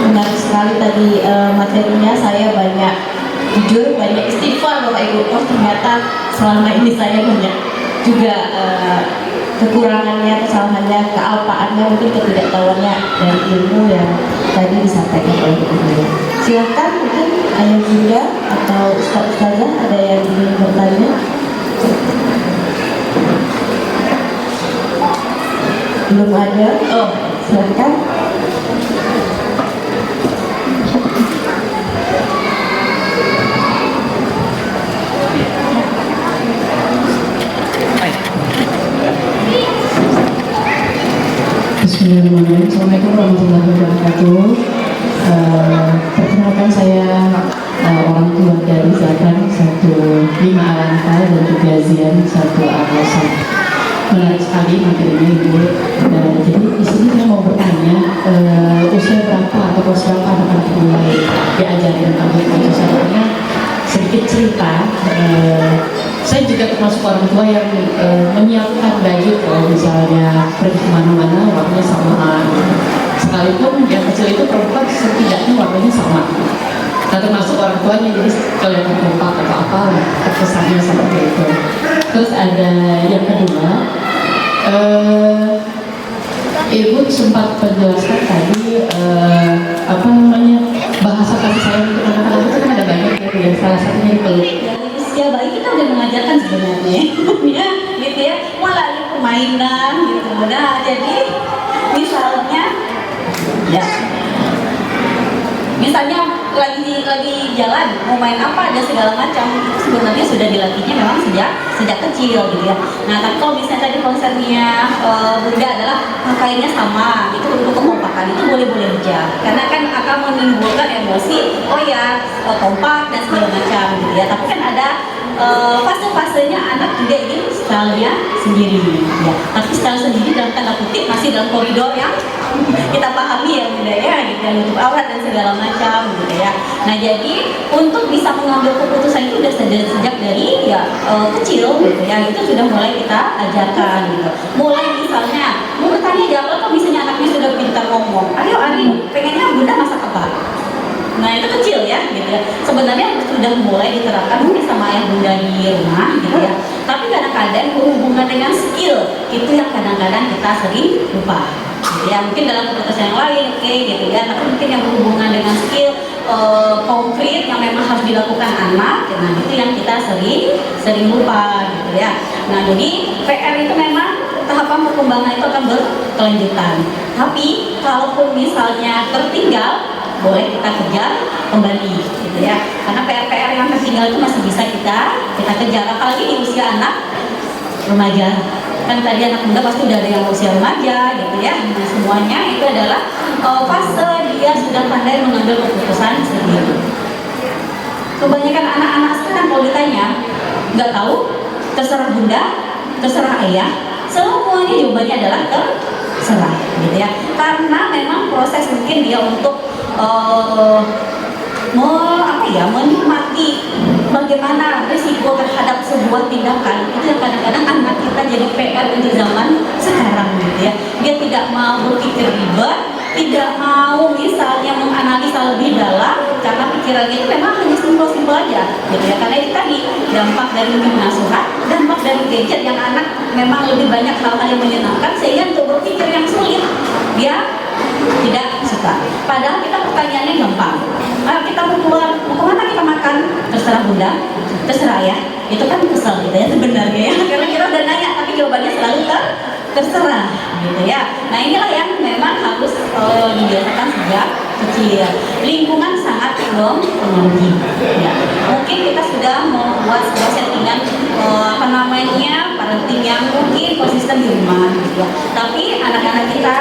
Menarik sekali tadi materinya. Saya banyak jujur banyak istighfar Bapak Ibu. Oh ternyata selama ini saya banyak juga kekurangannya, kesalahannya, kealpaannya, mungkin ketidaktahuannya dari ilmu yang tadi disampaikan oleh Ibu. Silakan mungkin ayah bunda atau ustaz ustazah ada yang ingin bertanya. Belum ada? Oh, silakan. Bismillahirrahmanirrahim. Assalamualaikum warahmatullahi wabarakatuh. Perkenalkan saya orang tua dari Zakan 15 Alanta dan juga Zian 1 Al-Hasan. Menarik sekali materinya Ibu. Jadi di sini saya mau bertanya, usia berapa atau kelas berapa anak-anak mulai diajarin tentang Pancasila? Karena sedikit cerita, saya juga termasuk orang tua yang menyiapkan baju kalau misalnya pergi kemana-mana warnanya sama, sekalipun yang kecil itu perempuan setidaknya warnanya sama. Nah, termasuk orang tuanya, jadi kelihatan kompak atau apa kesannya seperti itu. Terus ada yang kedua, Ibu sempat menjelaskan tadi apa namanya bahasa kasih sayang untuk anak-anak itu kan ada banyak ya, salah satunya peluk. Ya baik, kita udah mengajarkan sebenarnya ya gitu ya, melalui permainan gitu. Nah jadi misalnya ya lagi jalan mau main apa dan segala macam, itu sebenarnya sudah dilatihnya memang sejak kecil gitu ya. Nah tapi kalau misalnya tadi konsepnya bunda adalah pakaiannya sama, itu untuk kekompakan itu boleh-boleh aja, karena kan akan menimbulkan emosi kompak dan segala macam gitu ya. Tapi kan ada fase-fasenya anak juga ingin stylenya sendiri ya, tapi style sendiri dalam tanda kutip masih dalam koridor yang kita pahami ya bunda ya gitu, yang untuk aurat dan segala macam gitu ya. Nah jadi untuk bisa mengambil keputusan itu sudah sejak dari kecil gitu ya, itu sudah mulai kita ajarkan gitu. Mulai misalnya mau bertanya jawab, kok misalnya anaknya sudah pintar ngomong, ayo Ari pengennya bunda masak apa. Nah itu kecil ya gitu ya, sebenarnya sudah mulai diterapkan mungkin sama ayah bunda di rumah gitu ya. Tapi kadang-kadang berhubungan dengan skill itu yang kadang-kadang kita sering lupa gitu ya. Mungkin dalam keputusan yang lain gitu ya, tapi mungkin yang berhubungan dengan skill konkret yang memang harus dilakukan anak, nah itu yang kita sering lupa gitu ya. Nah jadi PR itu memang tahapan perkembangan itu akan berkelanjutan. Tapi kalaupun misalnya tertinggal, boleh kita kejar kembali gitu ya, karena PR-PR yang tertinggal itu masih bisa kita kejar, apalagi di usia anak remaja. Kan tadi anak muda pasti udah ada yang usia remaja gitu ya. Nah semuanya itu adalah fase dia sudah pandai mengambil keputusan sendiri. Kebanyakan anak-anak sekarang kalau ditanya nggak tahu, terserah bunda, terserah ayah, semuanya jawabannya adalah terserah, gitu ya. Karena memang proses mungkin dia untuk menikmati bagaimana risiko terhadap sebuah tindakan itu yang kadang-kadang anak kita jadi PR di zaman sekarang, gitu ya. Dia tidak mau berpikir ribet, tidak mau misalnya menganalisa lebih dalam karena pikirannya itu memang hanya simpel-simpel aja, gitu ya. Karena itu tadi dampak dari pengasuhan, dampak dari gadget yang anak memang lebih banyak hal-hal yang menyenangkan sehingga untuk berpikir yang sulit dia tidak suka. Padahal kita pertanyaannya gampang. Kita mau keluar, mau kemana kita makan? Terserah bunda, terserah ya. Itu kan kesel gitu ya sebenarnya ya. Karena kita udah nanya tapi jawabannya selalu terserah, gitu ya. Nah inilah yang memang harus dibiasakan sejak kecil. Lingkungan sangat mempengaruhi. Ya. Mungkin kita sudah membuat sebuah settingan parenting yang mungkin konsisten di rumah, gitu ya. Tapi anak-anak kita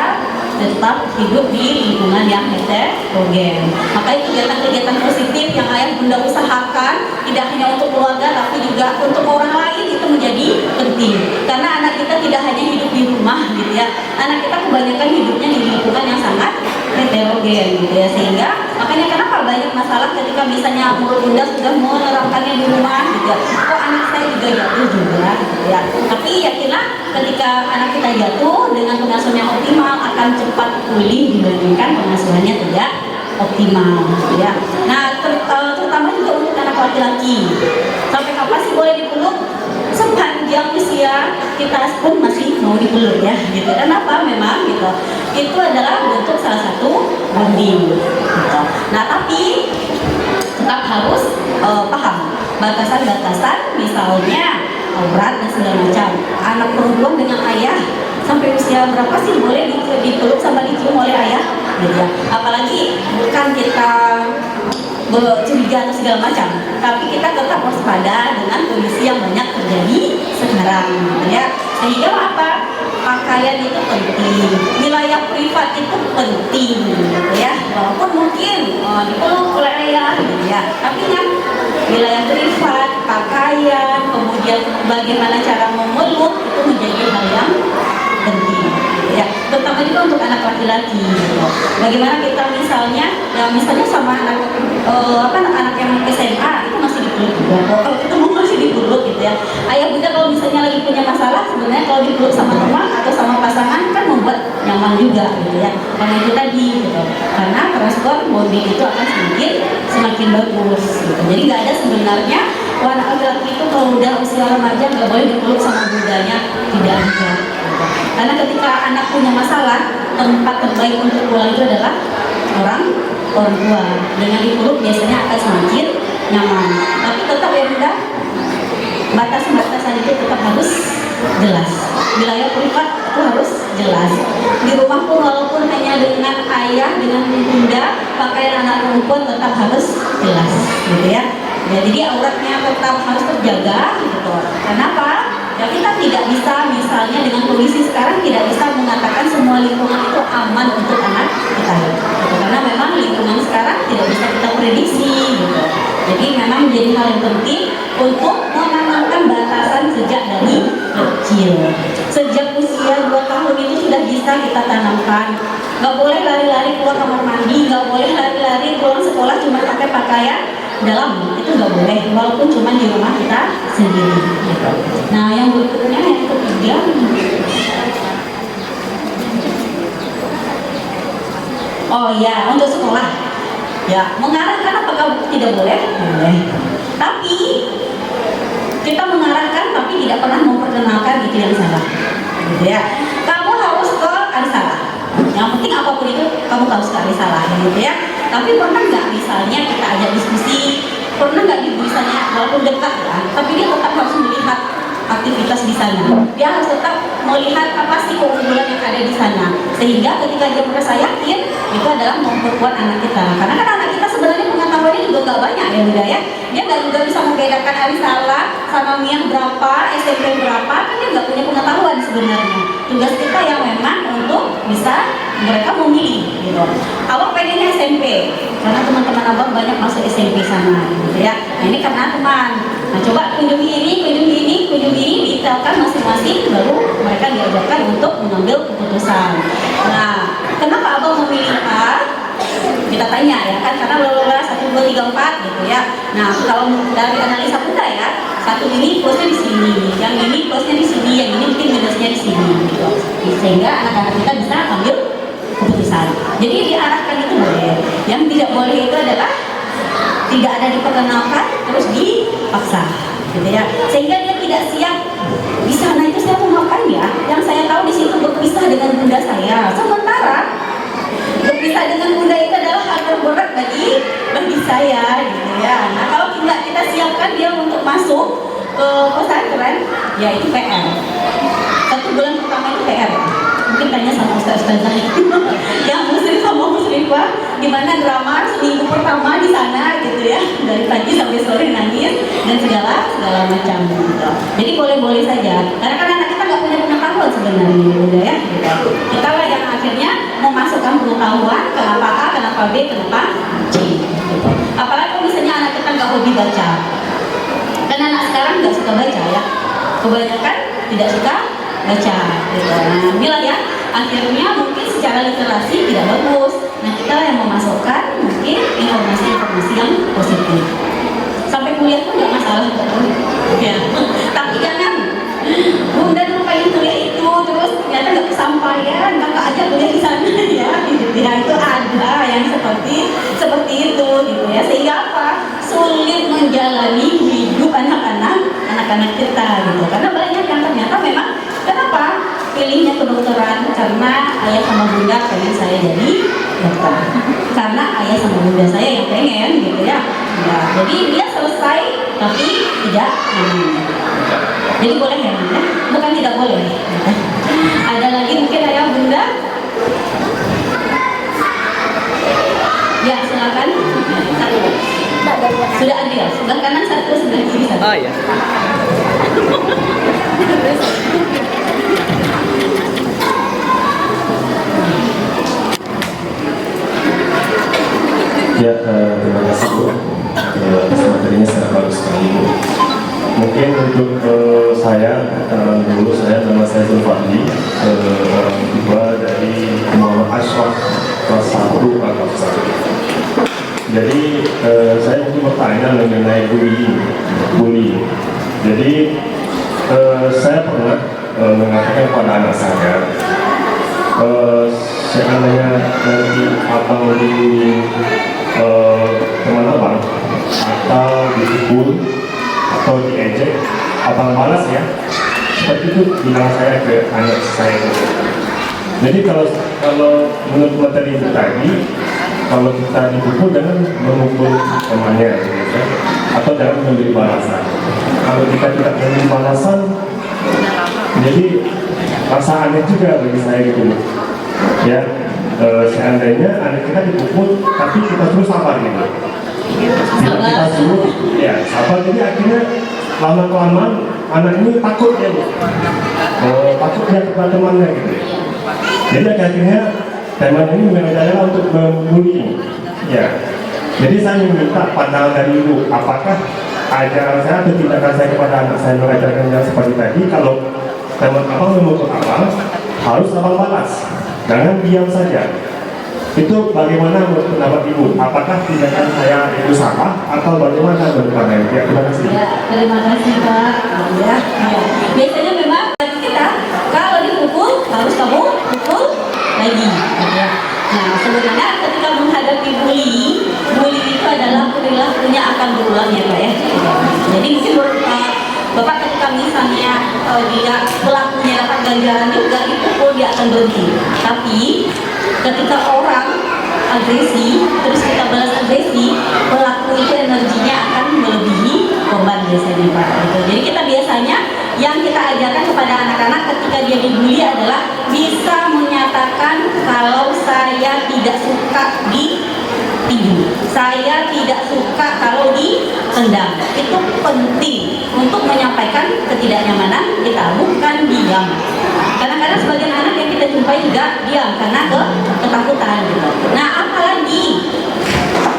tetap hidup di lingkungan yang heterogen. Maka itu kegiatan-kegiatan positif yang ayah bunda usahakan tidak hanya untuk keluarga tapi juga untuk orang lain itu menjadi penting. Karena anak kita tidak hanya hidup di rumah, gitu ya. Anak kita kebanyakan hidupnya di lingkungan yang sangat heterogen, gitu ya. Sehingga makanya kenapa banyak masalah ketika misalnya murid bunda sudah menerapkannya di rumah, gitu ya. Kok anak saya juga jatuh juga, gitu ya. Tapi yakinlah ketika anak kita jatuh dengan pengasuhan yang optimal akan cepat pulih dibandingkan pengasuhannya tidak optimal, gitu ya. Nah terutama juga untuk anak laki-laki, sampai kapan sih boleh dipeluk? Sepanjang usia kita pun masih mau dipeluk ya, gitu. Kenapa? Memang gitu, itu adalah bentuk salah satu bonding, gitu. Nah tapi tetap harus paham batasan-batasan, misalnya aurat dan segala macam. Anak perempuan dengan ayah sampai usia berapa sih boleh dipeluk sama dicium oleh ayah, gitu ya. Apalagi bukan kita bercuriga atau segala macam, tapi kita tetap waspada dengan kondisi yang banyak terjadi sekarang, gitu ya. Sehingga apa? Pakaian itu penting, wilayah privat itu penting, gitu ya. Walaupun mungkin dipeluk oleh ayah, gitu ya. Tapi kan wilayah privat, pakaian, kemudian bagaimana cara memeluk itu menjadi hal yang penting, gitu ya. Terutama juga untuk anak laki-laki, gitu. Bagaimana kita misalnya sama anak yang SMA itu masih dipeluk juga. Kalau ketemu masih dipeluk, gitu ya. Ayah bunda kalau misalnya lagi punya masalah, sebenarnya kalau dipeluk sama teman atau sama pasangan kan membuat nyaman juga, gitu ya. Karena itu tadi, gitu. Karena respon bonding itu akan semakin bagus, gitu. Jadi nggak ada sebenarnya anak laki-laki itu kalau udah usia remaja nggak boleh dipeluk sama bundanya, tidak juga. Karena ketika anak punya masalah, tempat terbaik untuk pulang itu adalah orang tua. Dengan dipeluk biasanya akan semakin nyaman. Tapi tetap ya bunda, batasan-batasan itu tetap harus jelas. Wilayah privat itu harus jelas. Di rumah pun walaupun hanya dengan ayah, dengan bunda, pakaian anak perempuan tetap harus jelas, gitu ya. Jadi auratnya tetap harus terjaga, gitu. Kenapa? Ya kita tidak bisa misalnya dengan kondisi sekarang tidak bisa mengatakan semua lingkungan itu aman untuk anak kita, gitu. Karena memang lingkungan sekarang tidak bisa kita prediksi, gitu. Jadi memang menjadi hal yang penting untuk menanamkan batasan sejak dari kecil. Sejak usia 2 tahun itu sudah bisa kita tanamkan. Nggak boleh lari-lari keluar kamar mandi, nggak boleh lari-lari pulang sekolah cuma pakai pakaian dalam, itu nggak boleh, walaupun cuma di rumah kita sendiri, gitu. Nah yang berikutnya yang ketiga, oh ya untuk sekolah ya mengarahkan apakah tidak boleh? Boleh, tapi kita mengarahkan tapi tidak pernah memperkenalkan itu yang salah, gitu ya. Kamu harus ke Arisala, yang penting apapun itu kamu harus ke Arisala, gitu ya. Tapi pernah nggak misalnya kita ajak diskusi, pernah nggak misalnya walaupun dekat ya, tapi dia tetap harus melihat aktivitas di sana. Dia harus tetap melihat apa sih keunggulan yang ada di sana. Sehingga ketika dia merasa yakin, itu adalah memperkuat anak kita. Karena kan anak kita sebenarnya pengetahuannya juga nggak banyak ya bunda ya. Dia nggak juga bisa membedakan Arisala sama Miah berapa, SMP berapa, kan dia nggak punya pengetahuan sebenarnya. Tugas kita yang memang untuk bisa mereka memilih, gitu. Awal pengennya SMP, karena teman-teman abang banyak masuk SMP sana, gitu ya. Nah ini karena teman. Nah coba kunjungi ini, detailkan masing-masing, baru mereka diajarkan untuk mengambil keputusan. Nah, kenapa abang memilih A? Kita tanya ya kan, karena bla 1, 2, 3, 4 gitu ya. Nah kalau dari analisa Bunda ya, satu ini plusnya di sini, yang ini plusnya di sini, yang ini mungkin minusnya di sini gitu. Sehingga anak-anak kita bisa ambil keputusan. Jadi diarahkan itu boleh. Yang tidak boleh itu adalah tidak ada diperkenalkan terus dipaksa gitu ya. Sehingga dia tidak siap. Di sana itu saya mau ngapain ya? Yang saya tahu di situ berpisah dengan bunda saya. Sementara berpisah dengan bunda itu adalah hal terberat bagi saya gitu ya. Nah kalau tidak kita siapkan dia untuk masuk ke pesantren, ya itu PR. 1 bulan pertama itu PR ya. Mungkin tanya sama ustaz-ustazah yang muslim sama muslimah, gimana drama seminggu pertama di sana gitu ya, dari pagi sampai sore nangis dan segala macam gitu. Jadi boleh-boleh saja, karena kan anak kita nggak punya pengetahuan sebenarnya Bunda ya. Gitu. Kita lah yang akhirnya memasukkan pengetahuan kenapa A, kenapa B, kenapa C. Gitu. Apalagi kalau misalnya anak kita nggak hobi baca, karena anak sekarang nggak suka baca ya, kebanyakan tidak suka baca gitu. Nah inilah ya, akhirnya mungkin secara literasi tidak bagus. Nah kita yang memasukkan mungkin informasi-informasi yang positif. Sampai kuliah pun nggak masalah ya. Tapi jangan Bunda dulu pengen kuliah itu, terus ternyata nggak kesampaian, kakak aja kuliah di sana ya gitu ya. Itu ada yang seperti itu gitu ya. Sehingga apa? Sulit menjalani hidup anak-anak kita gitu. Karena banyak yang ternyata memang kenapa pilihnya kedokteran, karena ayah sama bunda pengen saya jadi dokter, karena ayah sama bunda saya yang pengen gitu ya. Nah, jadi dia selesai tapi tidak amin. Jadi boleh ya bunda? Bukan tidak boleh. Ada lagi mungkin ayah bunda? Ya silakan. Sudah adil, sebelah kanan 1, sebelah kiri 1. Oh ya. Ya, terima kasih Bu. Materinya sangat bagus sekali Bu. Mungkin untuk saya, kenalan dulu, nama saya Zulfahdi, orang tua dari Muhammad Ashraf kelas 1 Angkatan 1. Jadi saya mungkin bertanya mengenai bullying. Jadi saya pernah mengatakan kepada anak saya, seandainya nanti abang di teman abang atau dipukul atau diejek, abang balas ya. Seperti itu bilang saya ke anak saya. Jadi kalau menurut materi itu tadi, kalau kita dipukul jangan memukul temannya gitu, atau jangan memberi balasan. Kalau kita tidak memberi balasan, jadi rasa aneh juga bagi saya gitu ya. Seandainya anak kita dipukul tapi kita terus sabar gitu, kita suruh ya sabar, jadi akhirnya lama-kelamaan anak ini takut ya, takut dia kepada temannya gitu. Jadi akhirnya teman ini mengajarkan untuk membuli ya. Jadi saya meminta pandangan dari ibu, apakah ajaran saya atau tindakan saya kepada anak saya mengajarkan yang seperti tadi, kalau teman abang memukul abang harus abang balas, jangan diam saja. Itu bagaimana menurut pendapat ibu? Apakah tindakan saya itu salah atau bagaimana menurut anda? Ya, terima kasih. Ya, terima kasih Pak. Ya. Biasanya memang bagi kita kalau dipukul harus kamu pukul lagi. Ya. Nah sebenarnya ketika menghadapi bully itu adalah perilakunya akan berulang ya Pak ya. Jadi mungkin Bapak ketika misalnya dia pelakunya dapat ganjaran juga, dipukul dia akan berhenti. Tapi ketika orang agresi, terus kita balas agresi, pelaku itu energinya akan melebihi korban biasanya Pak. Gitu. Jadi kita biasanya yang kita ajarkan kepada anak-anak ketika dia dibully adalah bisa menyatakan kalau saya tidak suka ditinju, saya tidak suka kalau ditendang. Itu penting untuk menyampaikan ketidaknyamanan kita, bukan diam. Kadang-kadang sebagian anak yang kita jumpai juga diam karena ketakutan gitu. Nah apalagi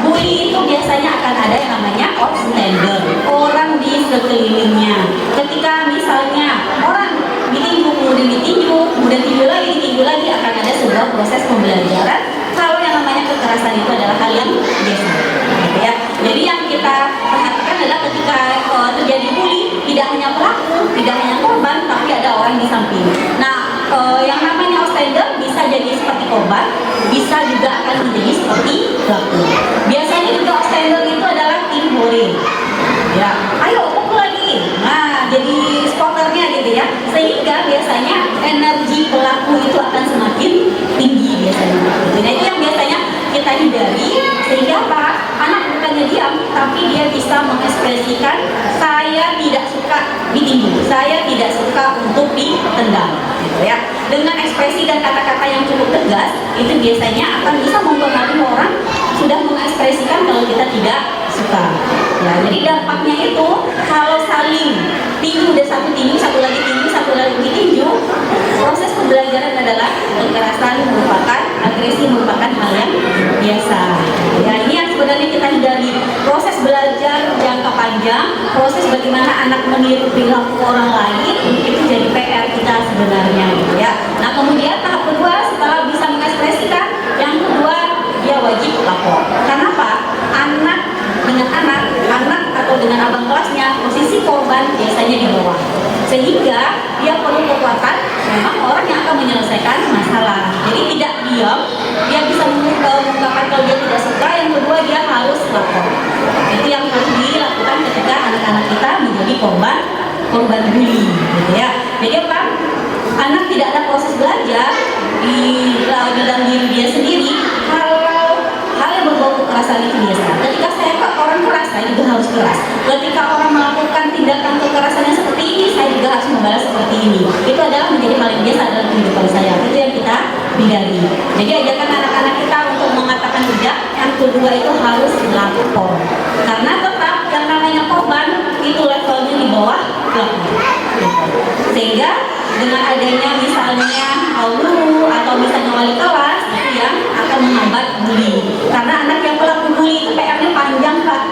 bully itu biasanya akan ada yang namanya outsider, orang di sekelilingnya. Ketika misalnya orang ditinju, kemudian ditinju, kemudian ditinju lagi, akan ada sebuah proses pembelajaran. Kalau yang namanya kekerasan itu adalah hal yang biasa, gitu ya. Jadi yang kita perhatikan adalah ketika terjadi bully, tidak hanya pelaku, tidak hanya korban, tapi ada orang di samping. Nah, yang namanya outsider bisa jadi seperti korban, bisa juga akan menjadi seperti pelaku. Biasanya juga outsider itu adalah tim bully. Ya, ayo pukul lagi. Nah, jadi spoternya gitu ya. Sehingga biasanya energi pelaku itu akan semakin tinggi biasanya. Gitu. Nah, itu yang biasanya kita hindari. Sehingga apa? Anak bukannya diam, tapi dia bisa mengekspresikan, saya tidak suka ditinju, saya tidak suka untuk ditendang, gitu ya. Dengan ekspresi dan kata-kata yang cukup tegas, itu biasanya akan bisa mempengaruhi orang sudah mengekspresikan kalau kita tidak suka. Ya, jadi dampaknya itu kalau saling tinju, udah satu tinju, satu lagi tinju, satu lagi tinju, proses pembelajaran adalah kekerasan merupakan, agresi merupakan hal yang biasa. Ya, ini yang sebenarnya kita hindari. Proses belajar jangka panjang, proses bagaimana anak meniru perilaku orang lain, itu jadi PR kita sebenarnya, gitu ya. Nah, kemudian tahap kedua setelah bisa mengekspresikan, yang kedua dia wajib lapor. Kenapa? Anak dengan anak atau dengan abang kelasnya, posisi korban biasanya di bawah, sehingga dia perlu kekuatan memang orang yang akan menyelesaikan masalah. Jadi tidak diam, dia bisa mengungkapkan kalau dia tidak suka. Yang kedua, dia harus lapor. Itu yang harus dilakukan ketika anak-anak kita menjadi korban bully, gitu ya. Jadi apa? Anak tidak ada proses belajar di dalam diri dia sendiri kalau hal yang berbau kekerasan itu biasa. Ketika saya orang keras, saya juga harus keras. Ketika orang melakukan tindakan kekerasan yang seperti ini, saya juga harus membalas seperti ini. Itu adalah menjadi paling biasa dalam kehidupan saya. Itu yang kita hindari. Jadi ajarkan anak-anak kita untuk mengatakan tidak. Yang kedua itu harus lapor. Karena tetap yang namanya korban itu levelnya di bawah pelaku. Sehingga dengan adanya misalnya guru atau misalnya wali kelas itu yang akan menghambat bully. Karena anak yang pelaku bully itu PR-nya panjang, Pak.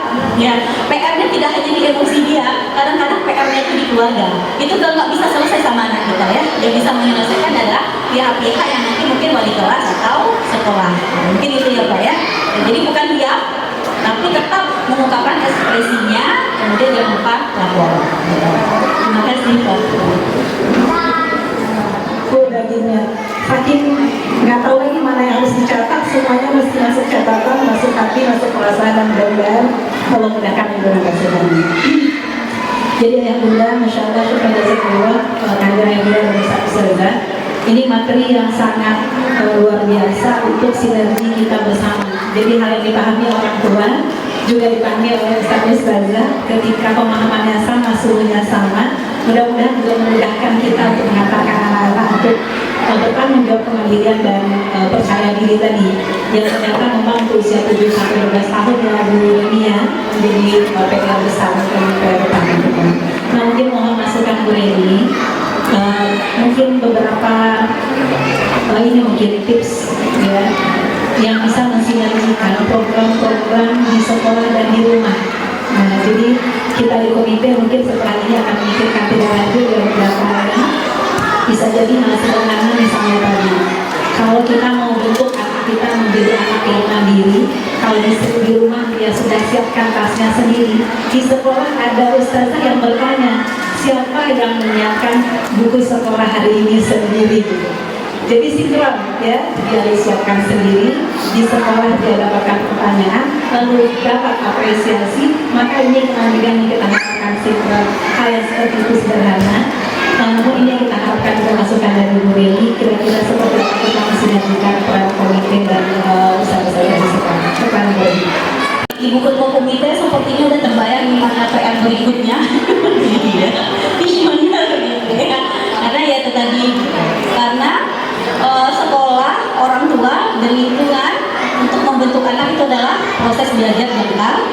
Ya, PR-nya tidak hanya di emosi dia, kadang-kadang PR-nya itu di keluarga. Itu udah nggak bisa selesai sama anak kita ya. Yang bisa menyelesaikan adalah pihak-pihak yang nanti mungkin wali kelas atau sekolah. Mungkin itu ya, Pak ya. Jadi bukan dia, tapi tetap mengungkapkan ekspresinya, kemudian jangan lupa lapor. Terima kasih, Pak. Dagingnya saking nggak tahu lagi mana yang harus dicatat, semuanya mesti masuk catatan, masuk hati, masuk perasaan, dan mudah-mudahan Allah mudahkan ibu dan Jadi ayah bunda, masya Allah, kepada semua kader yang bunda dan Ustazah, ini materi yang sangat luar biasa untuk sinergi kita bersama. Jadi hal yang dipahami orang tua juga dipahami oleh Ustazah ketika pemahamannya sama, suhunya sama. Mudah-mudahan juga memudahkan kita untuk mengatakan anak-anak untuk bertanggung jawab kemandirian dan percaya diri tadi yang ternyata memang untuk usia 7-12 tahun ya Bu Nia menjadi PR besar untuk PR utama. Nah, mungkin mohon masukan Bu Reni, mungkin beberapa ini mungkin tips ya yang bisa mensinergikan program-program di sekolah dan di rumah. Nah, jadi kita di komite mungkin setelah ini akan memikirkan tidak lanjut dalam beberapa hari. Bisa jadi hal sederhana misalnya tadi, kalau kita mau bentuk anak kita menjadi anak yang mandiri, kalau di rumah dia sudah siapkan tasnya sendiri, di sekolah ada ustazah yang bertanya, siapa yang menyiapkan buku sekolah hari ini sendiri gitu. Jadi sinkron ya, dia disiapkan sendiri, di sekolah dia dapatkan pertanyaan, lalu dapat apresiasi, maka ini kemandirian yang kita harapkan sinkron. Hal yang seperti itu sederhana, namun ini yang kita harapkan juga masukan dari Bu Reni, kira-kira seperti apa kita mensinergikan peran komite dan usaha-usaha dari sekolah. Terima kasih. Ibu ketua komite sepertinya udah terbayang gimana PR berikutnya. Visioner gitu ya. Karena ya itu tadi, karena sekolah, orang tua, dan lingkungan untuk membentuk anak itu adalah proses belajar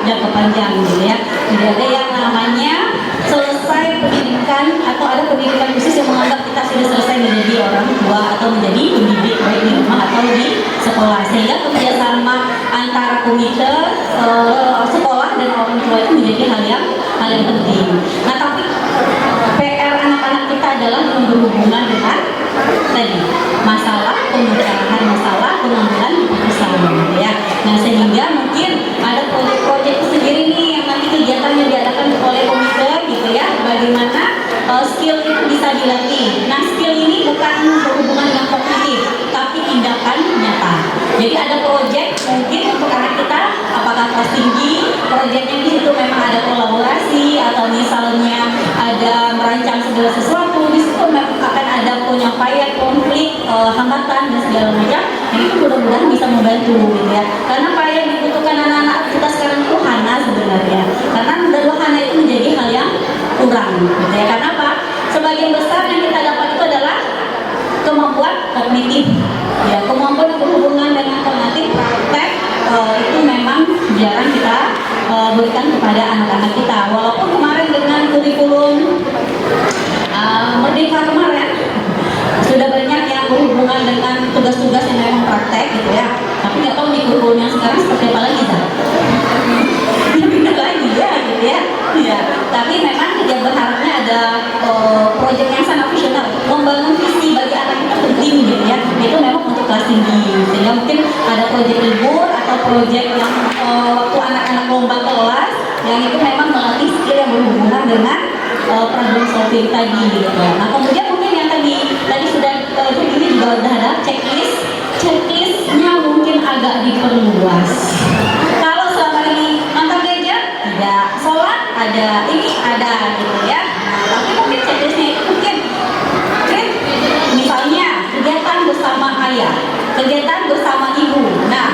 jangka panjang gitu ya. Tidak ada yang namanya selesai pendidikan atau ada pendidikan khusus yang menganggap kita sudah selesai menjadi orang tua atau menjadi pendidik baik di rumah atau di sekolah. Sehingga kerjasama antara para komite sekolah dan orang tua itu menjadi hal yang penting. Nah, tapi PR anak-anak kita adalah yang berhubungan dengan tadi masalah pemecahan masalah, pengambilan keputusan, gitu ya. Nah, sehingga mungkin ada proyek-proyek sendiri nih yang nanti kegiatannya diadakan oleh komite, gitu ya. Bagaimana skill itu bisa dilatih. Nah, skill ini bukan berhubungan dengan kognitif, tapi tindakan nyata. Jadi ada proyek mungkin untuk anak kita, apakah kelas tinggi, proyeknya di situ memang ada kolaborasi atau misalnya ada merancang segala sesuatu, di situ akan ada penyampaian konflik, hambatan dan segala macam. Nah, itu mudah-mudahan bisa membantu, gitu ya. Karena apa yang dibutuhkan anak-anak kita sekarang itu hana sebenarnya. Karena dua hana itu menjadi hal yang kurang, gitu ya. Karena apa? Sebagian besar yang kita dapat itu adalah kemampuan kognitif, ya, kemampuan berhubungan dengan kognitif praktek itu memang jarang kita berikan kepada anak-anak kita. Walaupun kemarin dengan kurikulum Merdeka kemarin sudah banyak yang berhubungan dengan tugas-tugas yang memang praktek, gitu ya. Tapi nggak tahu di kurikulum yang sekarang seperti apa lagi, kan? Beda lagi ya, gitu ya. Ya, tapi memang dia berharapnya ada proyek yang sangat visioner, membangun visi bagi anak kita penting, gitu ya. Itu memang untuk kelas tinggi, sehingga mungkin ada proyek libur atau proyek yang waktu anak-anak lomba kelas, yang itu memang melatih skill yang berhubungan dengan problem solving tadi, gitu. Nah, kemudian mungkin yang tadi sudah ini juga sudah ada checklistnya mungkin agak diperluas. Kalau selama ini nonton gadget, tidak, sholat ada, ini ada, gitu ya. Nah, tapi mungkin checklistnya itu mungkin misalnya kegiatan bersama ayah, kegiatan bersama ibu. Nah,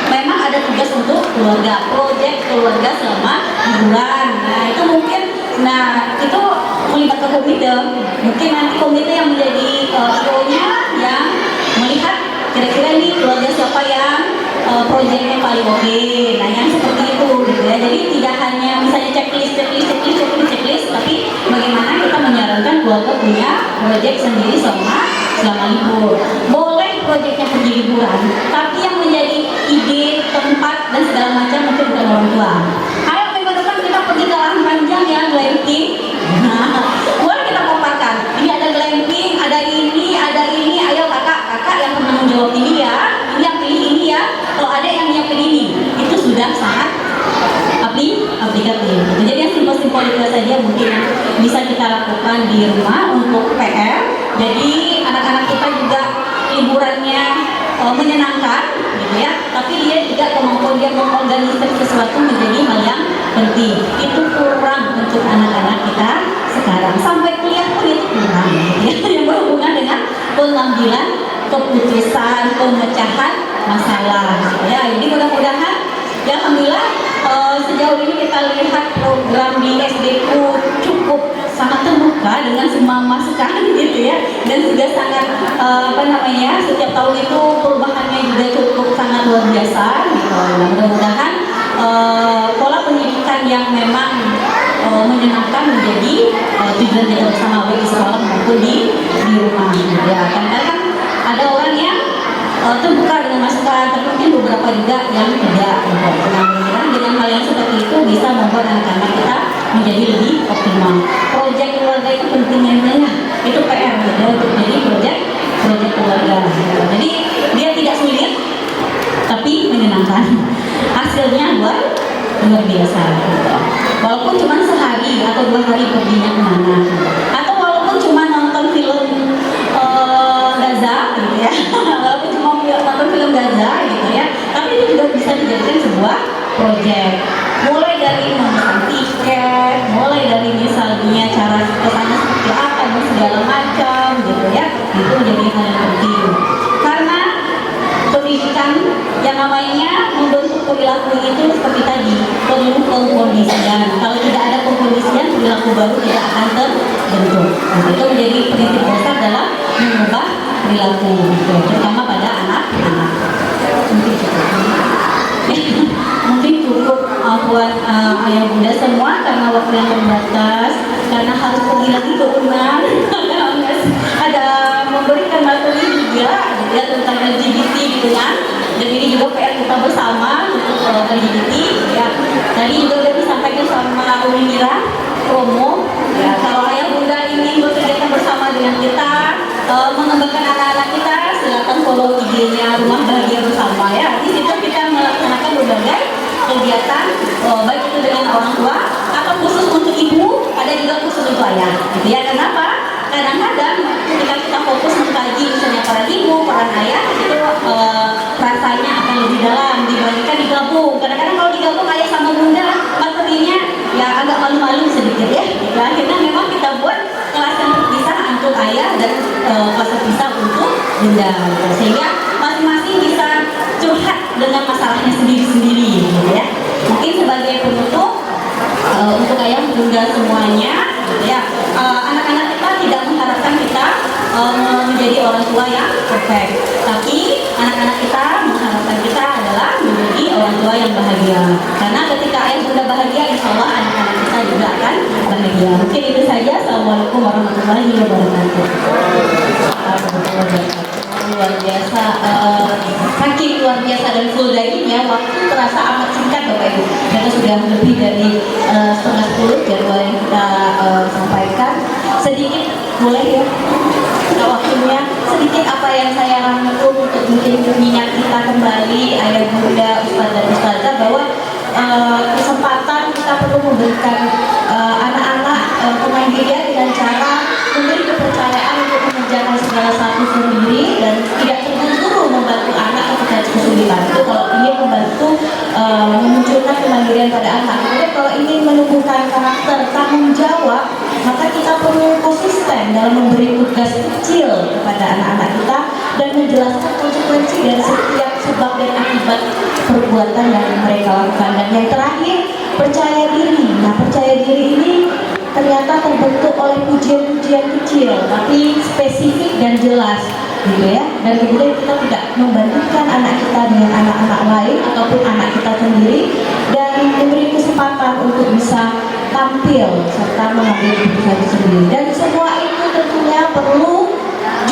memang ada tugas untuk keluarga, proyek keluarga selama liburan. Nah, itu mungkin, itu melibatkan komite. Mungkin nanti komite yang menjadi PO-nya yang melihat kira-kira nih keluarga siapa yang proyeknya paling oke. Nah, yang seperti itu, gitu ya. Jadi tidak hanya misalnya checklist, tapi bagaimana kita menyarankan keluarga punya proyek sendiri selama libur. Boleh proyeknya pergi liburan, tapi yang menjadi ide, tempat dan segala macam mungkin bukan orang tua. Ayo minggu depan kita pergi ke lahan panjang ya, glamping. Nah, boleh kita paparkan. Ini ada glamping, ada ini. Ayo kakak yang pernah menjawab ini ya, ini yang pilih ini ya. Kalau ada yang pilih ini, itu sudah sangat aplikatif. Jadi yang simpel-simpel itu saja mungkin yang bisa kita lakukan di rumah untuk PR. Jadi anak-anak kita juga liburannya menyenangkan, gitu ya. Tapi dia juga kemampuan dia mengorganisir sesuatu menjadi hal yang penting. Itu kurang untuk anak-anak kita sekarang. Sampai kuliah pun itu kurang, gitu ya. Yang berhubungan dengan pengambilan keputusan, pemecahan masalah, gitu ya. Jadi mudah-mudahan, ya alhamdulillah sejauh ini kita lihat program di SD ku cukup sangat terbuka dengan semama sekali, gitu ya. Dan juga sangat setiap tahun itu perubahannya juga cukup sangat luar biasa, gitu. Nah, mudah-mudahan pola pendidikan yang memang menyenangkan menjadi tujuan kita bersama baik di sekolah maupun di rumah, gitu ya. Karena kan ada orang yang terbuka dengan masukan, tapi mungkin beberapa juga yang tidak. Nah, mudah-mudahan dengan hal yang seperti itu bisa membuat anak-anak kita menjadi lebih optimal. Proyek keluarga itu pentingnya ya, itu PR, gitu, untuk jadi proyek keluarga. Jadi dia tidak sulit, tapi menyenangkan. Hasilnya luar biasa, gitu. Walaupun cuma sehari atau 2 hari perginya kemana, atau walaupun cuma nonton film Gaza, gitu ya. Walaupun cuma nonton film Gaza, gitu ya. Tapi itu juga bisa dijadikan sebuah proyek. Mulai dari memesan tiket, mulai dari misalnya cara kesana seperti apa dan segala macam, gitu ya. Itu menjadi hal yang penting. Karena pendidikan yang namanya membentuk perilaku itu seperti tadi perlu pengkondisian. Kalau tidak ada pengkondisian, perilaku baru tidak akan terbentuk. Nah, itu menjadi prinsip dasar dalam mengubah perilaku, gitu, terutama pada anak-anak. Mungkin cukup buat ayah bunda semua, karena waktu yang terbatas, karena harus pergi lagi ke UNAR. Ada memberikan materi juga, gitu ya, tentang LGBT, gitu kan. Dan ini juga PR kita bersama untuk LGBT ya. Tadi juga udah disampaikan sama Umi Mira promo ya, kalau ayah bunda ingin bekerja bersama dengan kita mengembangkan anak-anak kita, silakan follow IG-nya Rumah Bahagia Bersama ya. Di situ kita melaksanakan berbagai kegiatan baik itu dengan orang tua atau khusus untuk ibu, ada juga khusus untuk ayah gitu ya. Kenapa? Kadang-kadang ketika kita fokus mengkaji misalnya peran ibu, peran ayah itu rasanya akan lebih dalam dibandingkan digabung. Kadang-kadang kalau digabung ayah sama bunda materinya ya agak malu-malu sedikit ya. Akhirnya memang kita buat kelas yang terpisah untuk ayah dan kelas terpisah untuk bunda, sehingga masing-masing bisa curhat dengan masalahnya sendiri-sendiri gitu ya. Mungkin sebagai penutup untuk ayah bunda semuanya gitu ya, anak-anak kita tidak mengharapkan kita menjadi orang tua yang perfect, tapi anak-anak kita mengharapkan kita adalah menjadi orang tua yang bahagia. Karena ketika ayah bunda bahagia, insya Allah anak-anak kita juga akan bahagia. Mungkin itu saja. Assalamualaikum warahmatullahi wabarakatuh. Luar biasa, saking luar biasa dan flow dagingnya, waktu terasa amat singkat Bapak Ibu. Kita sudah lebih dari setengah 10 jadwal yang kita sampaikan. Sedikit boleh ya waktunya, sedikit apa yang saya rangkum untuk mungkin mengingat kita kembali ayah bunda, ustaz dan ustazah, bahwa kesempatan kita perlu memberikan anak-anak kemandirian dengan cara memberi kepercayaan untuk mengerjakan segala sesuatu sendiri dan tidak terburu-buru membantu anak ketika kesulitan. Itu kalau ingin membantu memunculkan kemandirian pada anak. Kemudian kalau ingin menumbuhkan karakter tanggung jawab, maka kita perlu konsisten dalam memberi tugas kecil kepada anak-anak kita dan menjelaskan konsekuensi dari setiap sebab dan akibat perbuatan yang mereka lakukan. Dan yang terakhir, percaya diri. Nah, percaya diri ini ternyata terbentuk oleh pujian-pujian kecil tapi spesifik dan jelas gitu ya. Dan kemudian kita tidak membandingkan anak kita dengan anak-anak lain ataupun anak kita sendiri, dan memberi kesempatan untuk bisa tampil serta mengambil keputusan sendiri. Dan semua itu tentunya perlu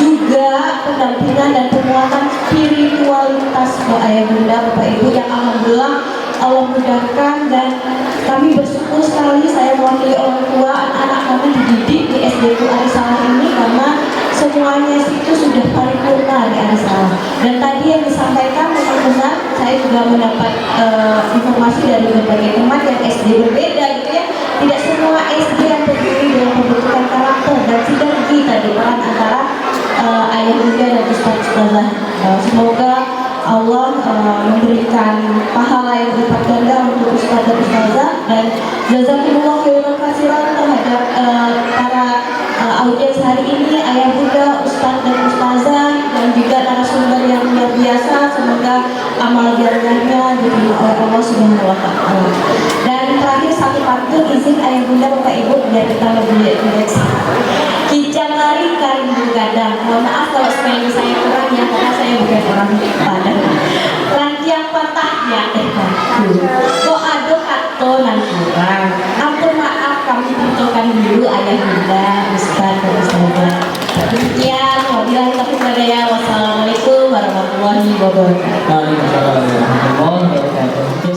juga pendampingan dan penguatan spiritualitas ayah bunda Bapak Ibu yang alhamdulillah Allah mudahkan, dan kami bersyukur sekali saya mewakili orang tua anak-anak kami dididik di SDQ Arisalah ini, karena semuanya itu sudah paripurna di Arisalah. Dan tadi yang disampaikan memang benar, saya juga mendapat informasi dari berbagai teman yang SD berbeda gitu ya. Tidak semua SD yang terdiri dengan pembentukan karakter dan sinergi tadi peran antara ayah bunda dan ustaz-ustazah. Semoga Allah memberikan pahala yang berlipat ganda untuk ustaz dan ustazah, dan jazakumullah khairan katsiran terhadap para audiens hari ini, ayah bunda, ustaz dan ustazah, dan juga narasumber yang luar biasa. Semoga amal jariahnya diterima oleh Allah Subhanahu wa Ta'ala. Dan terakhir satu pantun izin ayah bunda Bapak Ibu biar kita lebih rileks. Kijang lari karing begadang. Mohon maaf kalau spelling saya kurang ya, karena saya bukan orang Padang. Rantiang patahnya batu. Kok ado katonan kurang. Ampun maaf kami butuhkan dulu ayah bunda, ustaz dan ustazah. Demikian, wabillahi taufiq wal hidayah. Wassalamualaikum warahmatullahi wabarakatuh. Waalaikumsalam warahmatullahi wabarakatuh.